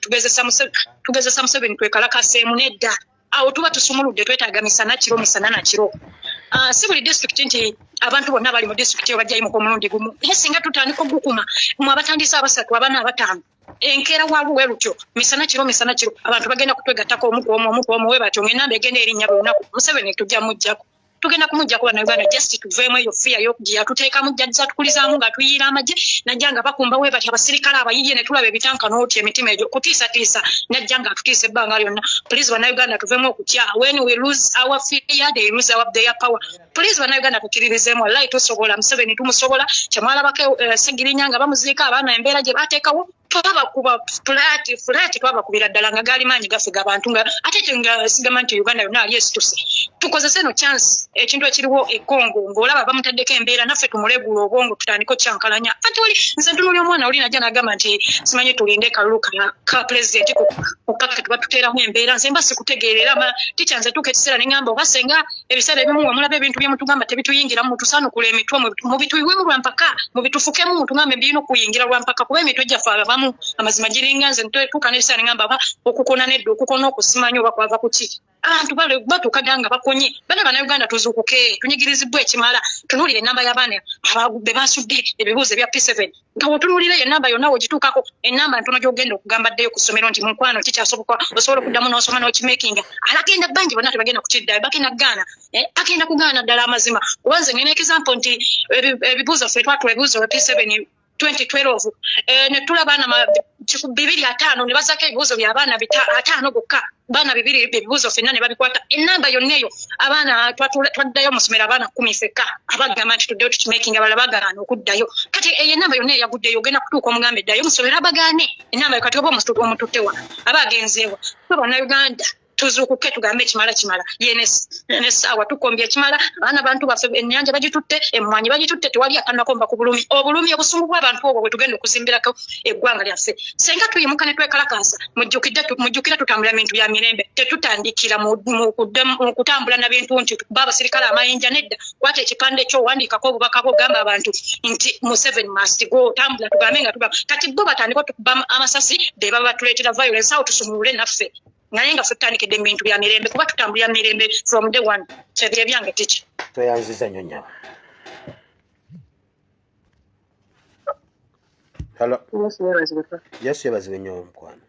tugezesa Museveni twekalakaseemu nedda awo tuba tusumuludde twetaaga misana nakiro si buli district nti abantu bonna bali mu district eyo bajja yimuka omulundi gumu naye singa tutandika ogukuma mu abatandise abasatu abana abataano enkeera waalu bwe lutyo misana kiro abantu bagenda kutwegattako omu we batyo ng'ennamba egenda erinnya buli lunaku Museveni tujja mujjako tugenda kumujjako bannayuganda just tuveemu eyo fiya yatuteekamu jjajja tukulizaamu nga tuyiira amagye najja nga bakumba we bati abasirikale abayiye ne tulaba ebitanka n'otya emitima egyo kutiisatiisa najja nga atutiisa ebbanga lyonna please bannayuganda tuveemu okutya when we lose our fear they lose their power please bannayuganda tukiririzeemu wallahi tusobola Museveni tumusobola kyemwalabako Segirinya nga bamuziika abaana embeera gye baateekawo twabakuba fulaati twabakubira ddala nga gaali maanyi gaffe g'abantu nga ate nga sigamba nti Uganda yonna ali esituse tukozese no chance ekintu ekiriwo ekongo ng'olaba bamutaddeko embeera naffe tumulegula obwongo tutandika kyankalanya ate oli nze ntunulya omwana oli najja n'agamba nti simanyi tulinde kalulu ka pulezidenti kukaka tuba tuteeramu embeera nze mba sikutegeerera tikya nze tuuka ekiseera ne ŋŋamba oba senga ebiseera ebimu wemulaba ebintu byemutugamba tebituyingiramu mutusaanukula emitwe mubituyiwemu lwampaka mubitufukemu mutugambe birina okuyingira lwampaka kuba emitwe gyaffe abamu amazima giringa nze tuuka n'ebiseera ne ŋŋamba okukona nedda okukona okusimanyi oba kwava ku ki abantu batuukaddala nga bakonye bannayuganda tuzuukuke tunyigirizibbwa ekimala tunuulire ennamba y'abaana be basudde ebibuuzo ebya P7 nga wotunuulire ennamba yonna wogituukako ennamba ntono gy'ogenda okugamba ddeyo ku ssomero nti munkwano kikyasoboka osobola okuddamu n'osoma n'okimakinga alagenda bangi bonna tebagenda kukiddayo bagenda kugaana ddala amazima kuba nze ngena example nti ebibuuzo ffe twatula ebibuuzo bya P7 2012 ne tulaba abaana 250 ne bazaako ebibuuzo by'abaana 5 gokka baana 2 ebibuuzo ffenna ne babikwata ennamba yonna eyo abaana twaddayo mu ssomero abaana 10 ffekka abagamba nti tuddeyo tukimakinga abalala bagaana okuddayo kati eyo ennamba yonna eyaguddeyo ogenda kutuuka omugambe eddayo musomero abagaane ennamba yo kati oba omututtewa aba agenzeewa so bannayuganda tuzuukuke tugambe ekimala n'essaawa tukombye ekimala abaana bantu baffe ennyanja bagitutte emmwanyi bagitutte tewali atanakomba ku bulumi obulumi obusungu bw'abantu obwo bwe tugenda okuzimbirako eggwanga lyaffe senga tuyimuka ne twekalakaasa mujjukire tutambula bintu bya mirembe tetutandikira mu kutambula na bintu nti tukuba abasirikale amayinja nedda kwata ekipande ekyowandiikako obubaka bwogamba abantu nti Museveni must go tambula tugambe nga tugamba kati bo batandika tukuba amasasi be baba batuleetera violence awo tusumulule naffe naye nga ffe tutandikidde mu bintu bya mirembe kuba tutambulira mirembe from day one kyebire byange tiki tweyanziza nnyo nnyama halo yesu yebaziwe nnyo omukwano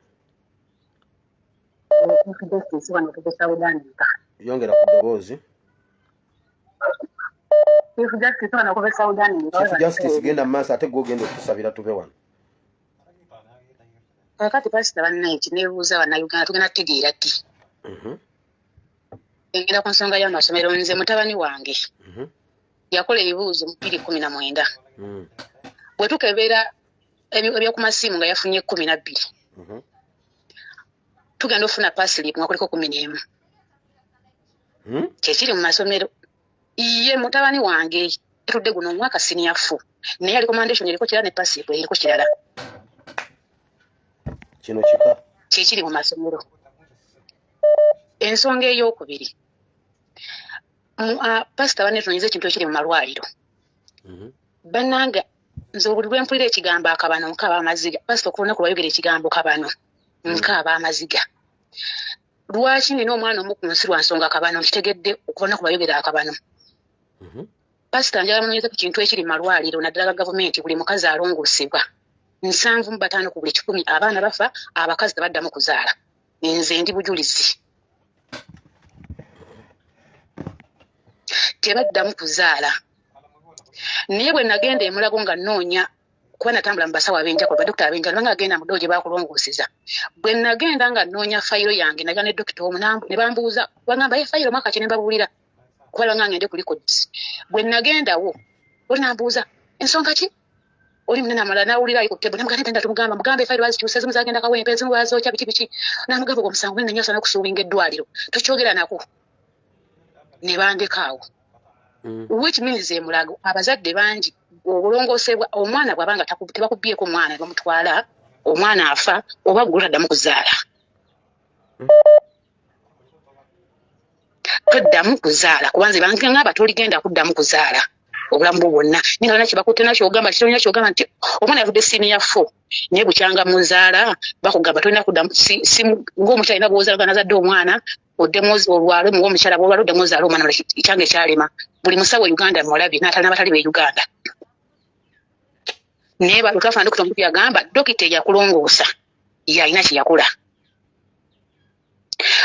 yongera ku ddoboozi Chief Justice genda mu maaso ate gw'ogenda okusabira tuve wano kati pasita bannaye kineebuuza bannayuganda tugenda tutegeera ddi engenda ku nsonga y'amasomero nze mutabani wange yakola ebibuuzo mu 2019 bwe tukebeera ebyoku masimu nga yafunye 12 tugenda ofuna pasilip nga kuliko 11 kyekiri mu masomero iye mutabani wange tutudde guno omwaka siniafu naye ali commandation eriko kirala ne pasilip eriko kirala kyekiri mu masomero. Ensonga ey'okubiri, pasita banne tunoonyeza ekintu ekiri mu malwaliro. Bannanga nze buli lwe mpulira ekigambo akabano nkaaba amaziga, pasita okulunaku lwayogera ekigambo kabano nkaaba amaziga. Lwaki nina omwana omu ku nsi lwa nsonga akabano nkitegedde okulunaku lwayogera akabano. Pasita njagala munoonyeze ku kintu ekiri mu malwaliro naddala ga gavumenti, buli mukazi alongoosebwa 7 ku buli 100 abaana bafa, abakazi tebaddamu kuzaala. Nze ndi bujulizi. Tebaddamu kuzaala. Naye bwe nagenda e Mulago nga nnoonya kuba natambula mu basawo ab'enjawulo, badokita ab'enjawulo nga agenda mu ddoozi gye baakulongooseza. Bwe nagenda nga nnoonya fayiro yange naga ne dokita omu ne bambuuza bagamba ye fayiro mwaka ki ne mbabuulira kuba nga ngende ku records. Bwe nagendawo oli nambuuza ensonga ki? Oli munene amala n'awulira ayi ku ttebo namugamba ntenda tumugamba mugambe fayiro bazikyusa ezimu zagenda kawempe ezimu bazookya biki n'amugamba gwe omusango gw'enenya asana okusuubinga eddwaliro tokyogera nako. Ne bandekaawo. Which means e Mulago abazadde bangi obulongoosebwa omwana bw'abanga tebakubbyeko omwana bamutwala omwana afa oba gwe taddamu kuzaala. Toddamu kuzaala kubanze bangamba toligenda kuddamu kuzaala obulamu bwo bwonna. Ninga bana kibakutte nakyo ogamba kitolina kyogamba nti omwana yavudde siniya 4 naye bukyanga muzaala bakugamba tolina kuddamu ng'omukyalina bw'ozaala nazadde omwana oddemu olwalo ng'omukyala bw'olwala oddemu ozaala omwana ekyanga ekyalema. Buli musawo Uganda mulabye n'atalina batali be Uganda. Naye balutafa ndokita omuntu yagamba dokita eyakulongoosa yalina kye yakola.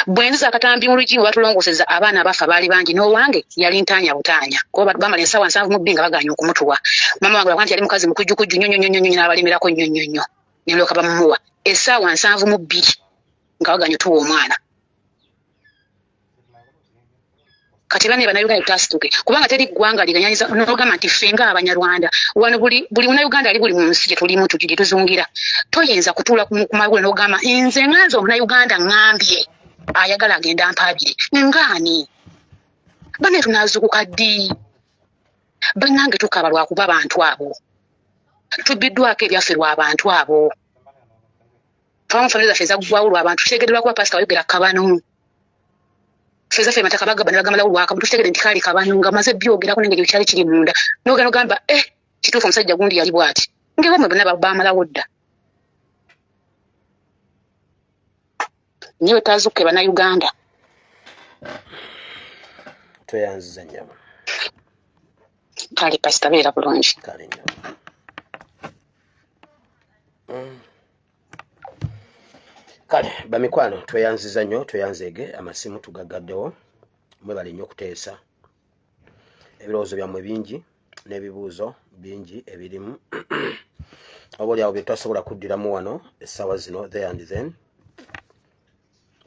Bwenziza akatambi mu lugimu batulongooseza abaana abafa baali bangi n'owange yali ntaanya butaanya kuba bamala ensaawa 7 nga baganya okumutuwa. Mama wange bw'anti yali mukazi mukujjukujju nnyo n'abalemerako nnyo ne mulyoka bamumuwa essaawa 7 nga baganya otuwa omwana. Kati bane bannayuganda tutasituke kubanga teri ggwanga liganyanyiza n'ogamba nti ffe nga Abanyarwanda wano buli munnayuganda ali buli mu nsi gye tulimu gye tuzungira. Toyinza kutuula ku magulu n'ogamba nze nganze omunnayuganda ŋŋambye ayagala agenda ampaabire ngaani. Bane tunaazuukuka ddi? Bannange tukaba lwakuba abantu abo. Tubbiddwako ebyaffe lw'abantu abo. Twamu famire zaffe zaggwawo lw'abantu tutegeddwa kuba pasita wayogera kabano. Feza fe mataka bagamba nagamba lwaka mututegere nti kali kabano nga maze byogerako n'engeri kyali kiri munda n'ogamba kituufu omusajja gundi yali bw'ati ngebo mwe bonna baamalawo dda. Niwe taazukke bannayuganda. Tweyanziza nnyo. Kale pasita beera bulungi. Kale nnyo. Kale bamikwano tweyanziza nnyo tweyanzeege amasimu tugagaddewo mwebale nnyo okuteesa ebirowoozo byammwe bingi n'ebibuuzo bingi ebirimu oboolyawo bye twasobola kuddiramu wano essaawa zino there and then.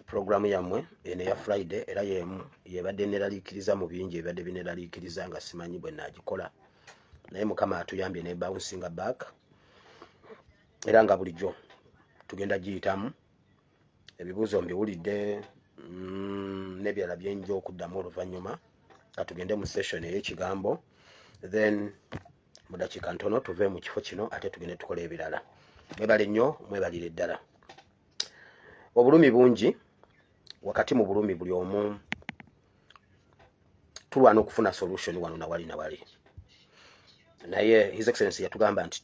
Programu yammwe eno eya Friday era yemu yebadde neraliikiriza mu bingi ebadde bineraliikiriza nga simanyi bwe naagikola naye Mukama atuyambye ne bouncing back era nga bulijjo tugenda giyitamu. Ebibuuzo mbiwulidde n'ebirala byenjja okuddamu oluvannyuma katugende mu session ey'ekigambo then mu dakiika ntono tuve mu kifo kino ate tugende tukola ebirala. Mwebale nnyo mwebalire ddala. Obulumi bungi wakati mu bulumi buli omu tulwana okufuna solution wano na wali naye His Excellency yatugamba nti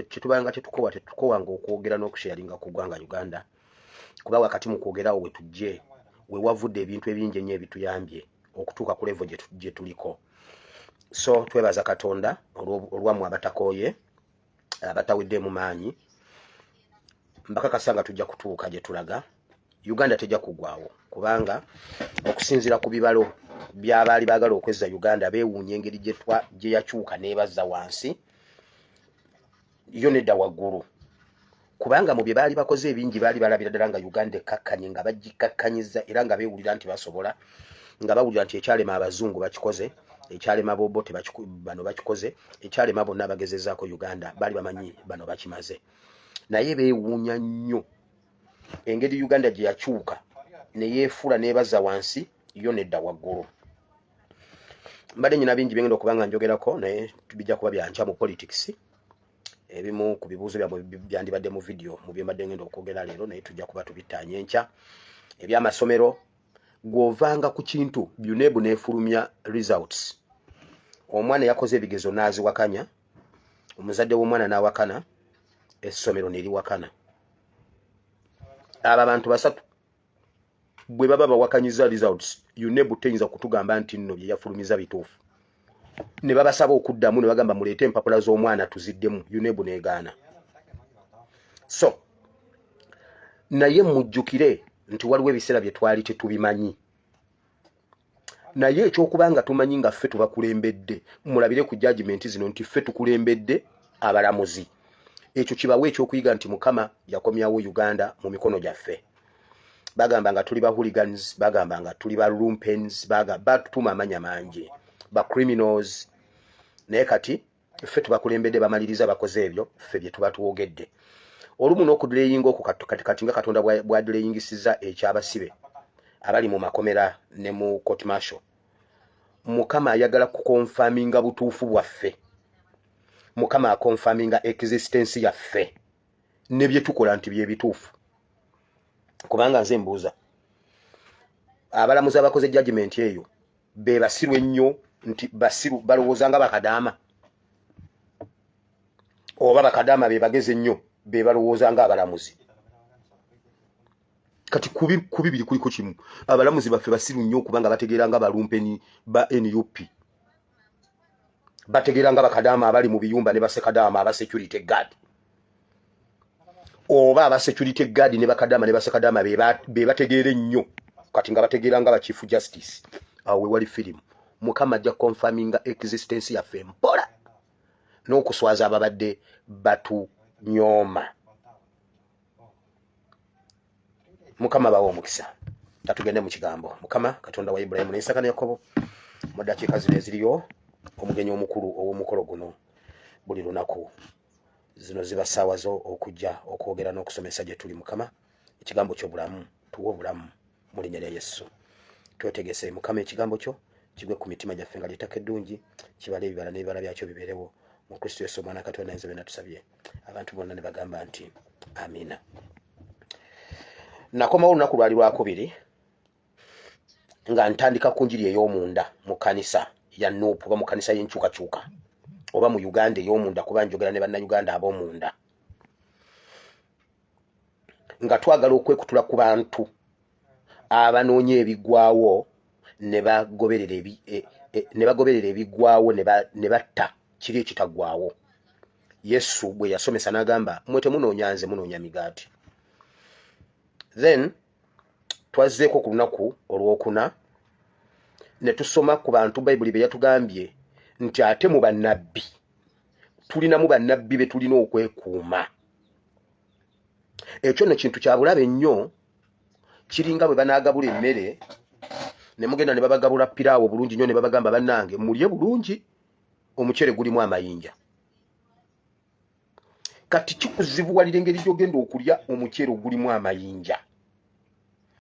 tetubanga tetukowanga okwogera n'okusharinga ku ggwanga Uganda kuba wakati mu kwogerawo we tujje we wavudde ebintu ebingi ennyo ebituyambye okutuuka ku level gye tuliko. So twebaza Katonda olwammwe abatakooye abatawedde mu maanyi mbakakasa nga tujja kutuuka gye tulaga. Uganda tejja kugwawo kubanga okusinziira ku bibalo by'abaali baagala okwezza Uganda beewuunya engeri gye yakyuka n'ebazza wansi yo nedda waggulu kubanga mu bye baali bakoze ebingi baali balabira ddala nga Uganda ekkakkanye nga bagikakkanyiza era nga beewulira nti basobola nga bawulira nti ekyalema abazungu bakikoze ekyalema bobo bano bakikoze ekyalema bonna bagezezaako Uganda baali bamanyi bano bakimaze naye beewuunya nnyo engeri Uganda gye yakyuka ne yeefula n'ebazza wansi yo nedda waggulu. Mbadde nyina bingi byengenda okuba nga njogerako naye bijja kuba byanca mu politics ebimu ku bibuuzo byabwe byandibadde mu video mu byembadde ngenda okwogera leero naye tujja kuba tubittaanya enkya ebyamasomero gw'ovanga ku kintu UNEB n'efulumya results omwana yakoze ebigezo n'aziwakanya omuzadde w'omwana n'awakana essomero n'eriwakana aba bantu basatu bwe baba bawakanyiza results UNEB teyinza kutugamba nti nno bye yafulumiza bituufu ne babasaba okuddamu ne bagamba muleete empapula z'omwana tuziddemu UNEB n'egaana so naye mujjukire nti waliwo ebiseera bye twali tetubimanyi naye ekyokubanga tumanyi nga ffe tubakulembedde mulabire ku judgment zino nti ffe tukulembedde abalamuzi ekyo kibawe ekyokuyiga nti Mukama yakomyawo Uganda mu mikono gyaffe bagamba nga tuli ba hooligans bagamba nga tuli ba lumpens batutuma amanya mangi ba criminals naye kati ffe tubakulembedde bamaliriza bakoze ebyo ffe bye tuba tuwogedde olumu n'okudelayinga oku kati nga Katonda bwadelayingisiza ekyabasibe abali mu makomera ne mu court martial Mukama ayagala kukonfaminga butuufu bwaffe Mukama akonfaminga existence yaffe ne bye tukola nti bye bituufu kubanga nze mbuuza abalamuzi abakoze judgment eyo be basiru ennyo nti basiru balowooza nga bakadaama oba bakadaama be bageze nnyo be balowooza nga abalamuzi kati kubi biri kuliko kimu abalamuzi baffe basiru nnyo kubanga bategeera nga balumpeni ba NUP bategeera nga bakadaama abali mu biyumba ne basekadaama aba security guard oba aba security guard ne bakadaama ne basekadaama be bategeere nnyo kati nga bategeera nga ba chief justice awe wali film Mukama ajja confirminga existence yaffe mpola n'okuswaza ababadde batunyoma Mukama bawo omukisa tatugende mu kigambo Mukama Katonda wa Ibrahim ne Isaka ne Yakobo mu dakiika zino eziriyo omugenyi omukulu ow'omukolo guno buli lunaku zino ziba ssaawa zo okujja okwogera n'okusomesa gye tuli Mukama ekigambo ky'obulamu tuwe obulamu mu linnya lya Yesu twetegese Mukama ekigambo kyo kigwe ku mitima gyaffe nga ly'ettaka eddungi kibale ebibala n'ebibala byakyo bibeerewo mu Kristo Yesu omwana Katonda nze bena tusabye abantu bonna ne bagamba nti amina nakomawo olunaku lwali lwakubiri nga ntandika ku njiri ey'omunda mu kanisa ya Nuupu oba mu kanisa y'enkyukakyuka oba mu Uganda ey'omunda kuba njogera ne bannayuganda ab'omunda nga twagala okwekutula ku bantu abanoonya ebiggwawo ne bagoberera ebiggwawo ne batta kiri ekitaggwawo Yesu bwe yasomesa n'agamba mwe temunoonya nze munoonya migaati then twazzeeko ku lunaku olwokuna ne tusoma ku bantu Bayibuli be yatugambye nti ate mu bannabbi tulinamu bannabbi be tulina okwekuuma ekyo nno kintu kya bulabe nnyo kiringa bwe banaagabula emmere ne mugenda ne babagabula piraawo bulungi nnyo ne babagamba bannange mulye bulungi omukyere gulimu amayinja kati kikuzibuwalira engeri gy'ogenda okulya omukyere ogulimu amayinja